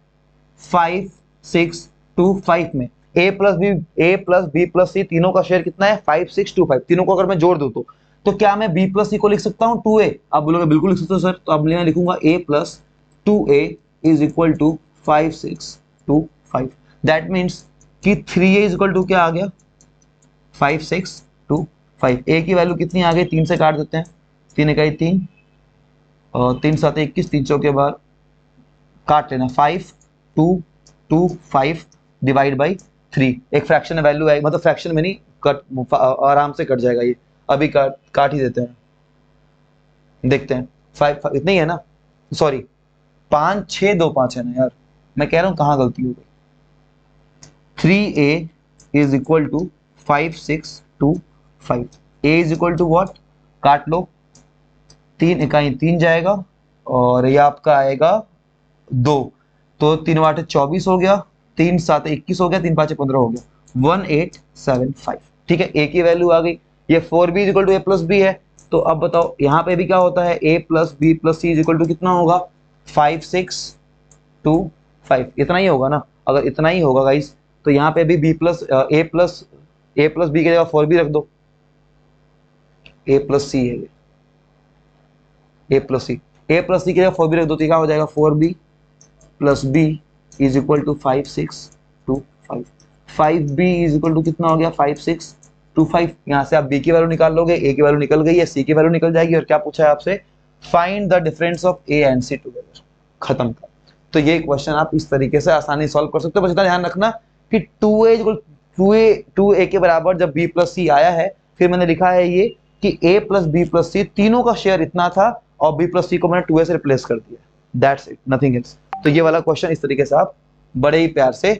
5 6 2 5 में, A प्लस बी प्लस सी तीनों का शेयर कितना है 5 6 2 5, तीनों को अगर मैं जोड़ दूं तो क्या मैं B प्लस सी को लिख सकता हूं 2A? आप बोलोगे बिल्कुल लिख सकते हो सर, तो अब मैं लिखूंगा A plus 2A is equal to 5 6 2 5। That means कि 3A इज इक्वल टू क्या आ गया 5 6 2 5। A की वैल्यू कितनी आ गई, 3 से काट देते हैं, 3 इकाई 3 और 3 7 21, 3 चौके बार काट लेना, 5 2 2 5 डिवाइड बाई 3। एक फ्रैक्शन में वैल्यू है, मतलब फ्रैक्शन में नहीं, कट आराम से कट जाएगा ये, अभी काट ही देते हैं, देखते हैं 5 इतना ही है ना, सॉरी 5 6 2 5 है ना यार, मैं कह रहा हूं कहां गलती हो गई। 3A is equal to 5 6 2 5, A is equal to what, काट लो, 3 इकाई 3 जाएगा और ये आपका आएगा 2, तो 3 8 24 हो गया, 3 7 21 हो गया, 3 5 15 हो गया, 1875। ठीक है, ए की वैल्यू आ गई। ये 4b equal to A plus B है। तो अब बताओ यहाँ पे भी क्या होता है, a plus B plus C equal to कितना होगा, 5 6 2 5, इतना ही होगा ना। अगर इतना ही होगा गाइस, तो यहाँ पे भी b प्लस ए प्लस बी की जगह 4b रख दो, ए प्लस सी है, ए प्लस सी की जगह 4b रख दो, तो क्या हो जाएगा, 4b plus B is equal to 5 6 2 5। 5b is equal to कितना हो गया, 5 6 2 5। यहाँ से आप b की वैल्यू निकाल लोगे, a की वैल्यू निकल गई है, c की वैल्यू निकल जाएगी, और क्या पूछा है आपसे, find the difference of a and c together. खत्म का। तो ये क्वेश्चन आप इस तरीके से आसानी सॉल्व कर सकते हो। बस इतना ध्यान रखना कि 2a के बराबर जब b प्लस सी आया है, फिर मैंने लिखा है ये कि a प्लस बी प्लस सी तीनों का शेयर इतना था, और b प्लस सी को मैंने 2a से रिप्लेस कर दिया। That's it, nothing else. तो ये वाला क्वेश्चन इस तरीके से आप बड़े ही प्यार से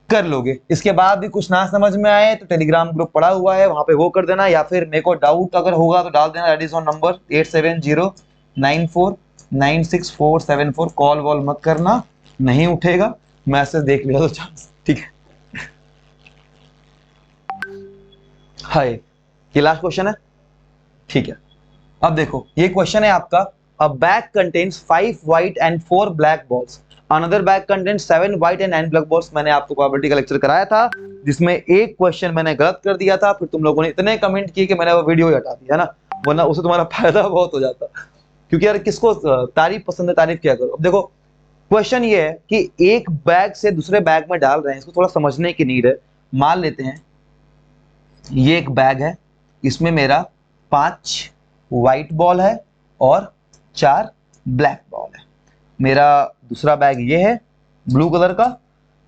कर लोगे। इसके बाद भी कुछ ना समझ में आए तो टेलीग्राम ग्रुप पड़ा हुआ है, वहां पे वो कर देना, या फिर मेरे को डाउट अगर होगा तो डाल देना। That is on number 8709496474। Call wall मत करना, नहीं उठेगा, मैसेज देख लिया तो चांस। ठीक है, हाय, ये लास्ट क्वेश्चन है। ठीक है, अब देखो ये क्वेश्चन है आपका, अ bag contains 5 white and 4 black balls, another bag contains 7 white and 9 black balls. मैंने आपको प्रोबेबिलिटी का लेक्चर कराया था, जिसमें एक क्वेश्चन मैंने गलत कर दिया था, फिर तुम लोगों ने इतने कमेंट किए कि मैंने वो वीडियो ही हटा दिया ना, वरना उससे तुम्हारा फायदा बहुत हो जाता। क्योंकि यार किसको तारीफ पसंद है, तारीफ किया करो। अब देखो क्वेश्चन ये है कि एक बैग से दूसरे बैग में डाल रहे हैं, इसको थोड़ा समझने की नीड है। मान लेते हैं ये एक बैग है, इसमें मेरा 5 व्हाइट बॉल है और 4 ब्लैक बॉल है। मेरा दूसरा बैग ये है ब्लू कलर का,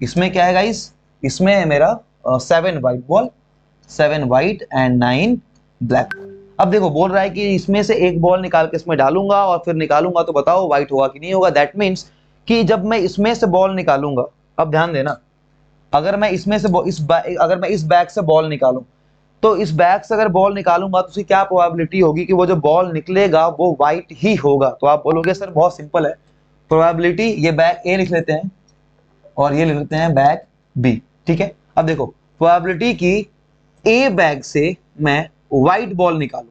इसमें क्या है गाइस, इसमें है मेरा 7 white ball, 7 white and 9 black ball. अब देखो बोल रहा है कि इसमें से एक बॉल निकाल के इसमें डालूंगा और फिर निकालूंगा तो बताओ व्हाइट होगा कि नहीं होगा। दैट मीन्स कि जब मैं इसमें से बॉल निकालूंगा, अब ध्यान देना, अगर मैं इसमें से अगर मैं इस बैग से बॉल निकालूं, तो इस बैग से अगर बॉल निकालूंगा तो उसकी क्या प्रोबेबिलिटी होगी कि वो जो बॉल निकलेगा वो व्हाइट ही होगा। तो आप बोलोगे सर बहुत सिंपल है, प्रोबेबिलिटी, ये बैग ए लिख लेते हैं और ये लिख लेते हैं बैग बी। ठीक है, अब देखो प्रोबेबिलिटी की ए बैग से मैं व्हाइट बॉल निकालूं,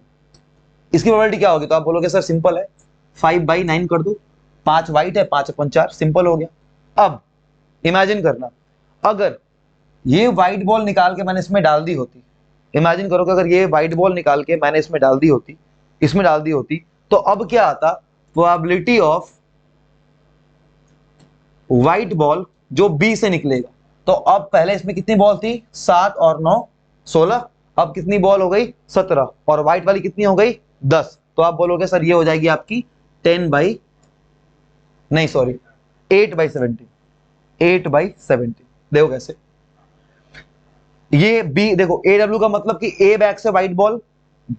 इसकी प्रोबेबिलिटी क्या होगी, तो आप बोलोगे सर सिंपल है, 5/9 कर दो, 5 व्हाइट है, 5 अपन 4, सिंपल हो गया। अब इमेजिन करना, अगर ये व्हाइट बॉल निकाल के मैंने इसमें डाल दी होती, इमेजिन करो कि अगर ये व्हाइट बॉल निकाल के मैंने इसमें डाल दी होती, इसमें डाल दी होती, तो अब क्या आता, प्रोबेबिलिटी ऑफ व्हाइट बॉल जो बी से निकलेगा। तो अब पहले इसमें कितनी बॉल थी, 7 और 9 16, अब कितनी बॉल हो गई, 17, और व्हाइट वाली कितनी हो गई, 10। तो आप बोलोगे सर ये हो जाएगी आपकी 8/17, 8/17। देखो कैसे, ये बी देखो, ए डब्ल्यू का मतलब कि ए बैग से व्हाइट बॉल,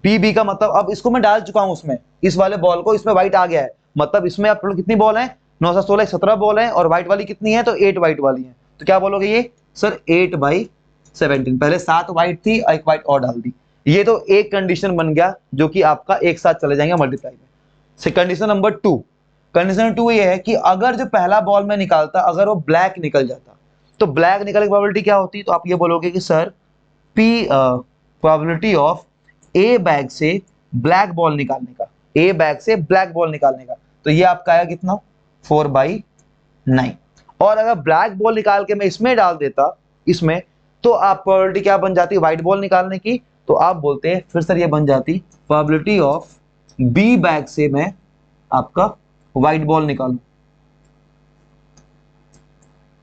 बी का मतलब अब इसको मैं डाल चुका हूं उसमें, इस वाले बॉल को इसमें व्हाइट आ गया है, मतलब इसमें अब कितनी बॉल है, 9 7 16 17 बॉल है, और व्हाइट वाली कितनी है, तो 8 व्हाइट वाली है। तो क्या बोलोगे ये सर 8/17, पहले 7 व्हाइट थी, एक व्हाइट और डाल दी। ये तो एक कंडीशन बन गया जो कि आपका एक साथ चले जाएंगे मल्टीप्लाई में। कंडीशन नंबर 2, कंडीशन 2 ये है कि अगर जो पहला बॉल में निकालता अगर वो ब्लैक निकल जाता, तो ब्लैक निकलने की प्रोबेबिलिटी क्या होती, तो आप ये बोलोगे कि sir P probability of A bag से ब्लैक बॉल निकालने का, ए बैग से ब्लैक बॉल निकालने का, तो ये आपका आया कितना, 4/9। और अगर ब्लैक बॉल निकाल के मैं इसमें डाल देता इसमें, तो आप प्रोबेबिलिटी क्या बन जाती, व्हाइट बॉल निकालने की, तो आप बोलते हैं फिर सर ये बन जाती प्रोबेबिलिटी ऑफ बी बैग से मैं आपका व्हाइट बॉल निकालूं।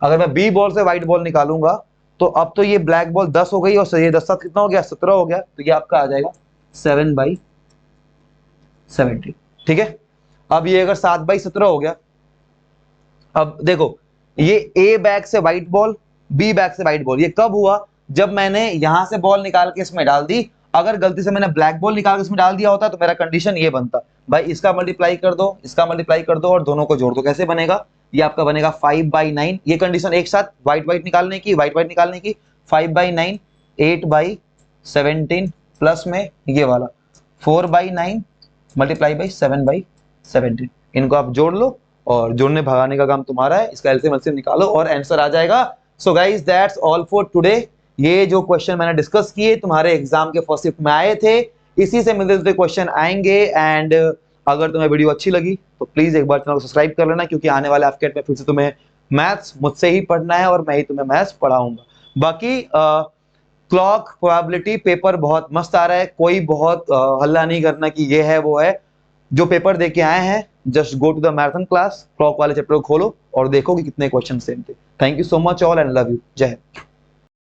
अगर मैं बी बॉल से व्हाइट बॉल निकालूंगा तो अब तो ये ब्लैक बॉल 10 हो गई, और ये 10 7 कितना हो गया, 17 हो गया, तो ये आपका आ जाएगा 7/17। ठीक है, अब ये अगर 7/17 हो गया, अब देखो ये ए बैग से व्हाइट बॉल, बी बैग से व्हाइट बॉल, ये कब हुआ, जब मैंने यहां से बॉल निकाल के इसमें डाल दी। अगर गलती से मैंने ब्लैक बॉल निकाल के इसमें डाल दिया होता तो मेरा कंडीशन ये बनता, भाई इसका मल्टीप्लाई कर दो, इसका मल्टीप्लाई कर दो और दोनों को जोड़ दो। कैसे बनेगा, ये आपका बनेगा 5/9, ये कंडीशन एक साथ व्हाइट व्हाइट निकालने की, व्हाइट व्हाइट निकालने की, 5/9 8/17 प्लस में ये वाला 4/9 मल्टीप्लाई बाई 7/17, इनको आप जोड़ लो और जोड़ने भगाने का काम तुम्हारा है। इसका एलसीएम एलसीएम निकालो और आंसर आ जाएगा। So guys that's all for today. ये जो क्वेश्चन मैंने डिस्कस किए तुम्हारे एग्जाम के फर्स्ट शिफ्ट में आए थे, इसी से मिलते जुलते क्वेश्चन आएंगे। एंड अगर तुम्हें वीडियो अच्छी लगी तो प्लीज एक बार चैनल को सब्सक्राइब कर लेना, क्योंकि आने वाले एफकेट में फिर से तुम्हें मैथ्स मुझसे ही पढ़ना है और मैं ही तुम्हें मैथ्स पढ़ाऊंगा। बाकी क्लॉक प्रोबेबिलिटी पेपर बहुत मस्त आ रहा है, कोई बहुत हल्ला नहीं करना कि ये है वो है। जो पेपर दे के आए हैं just go to the marathon class, clock वाले चैप्टर को खोलो और देखो कि कितने क्वेश्चन सेम थे। Thank you so much all and love you. जय हिंद।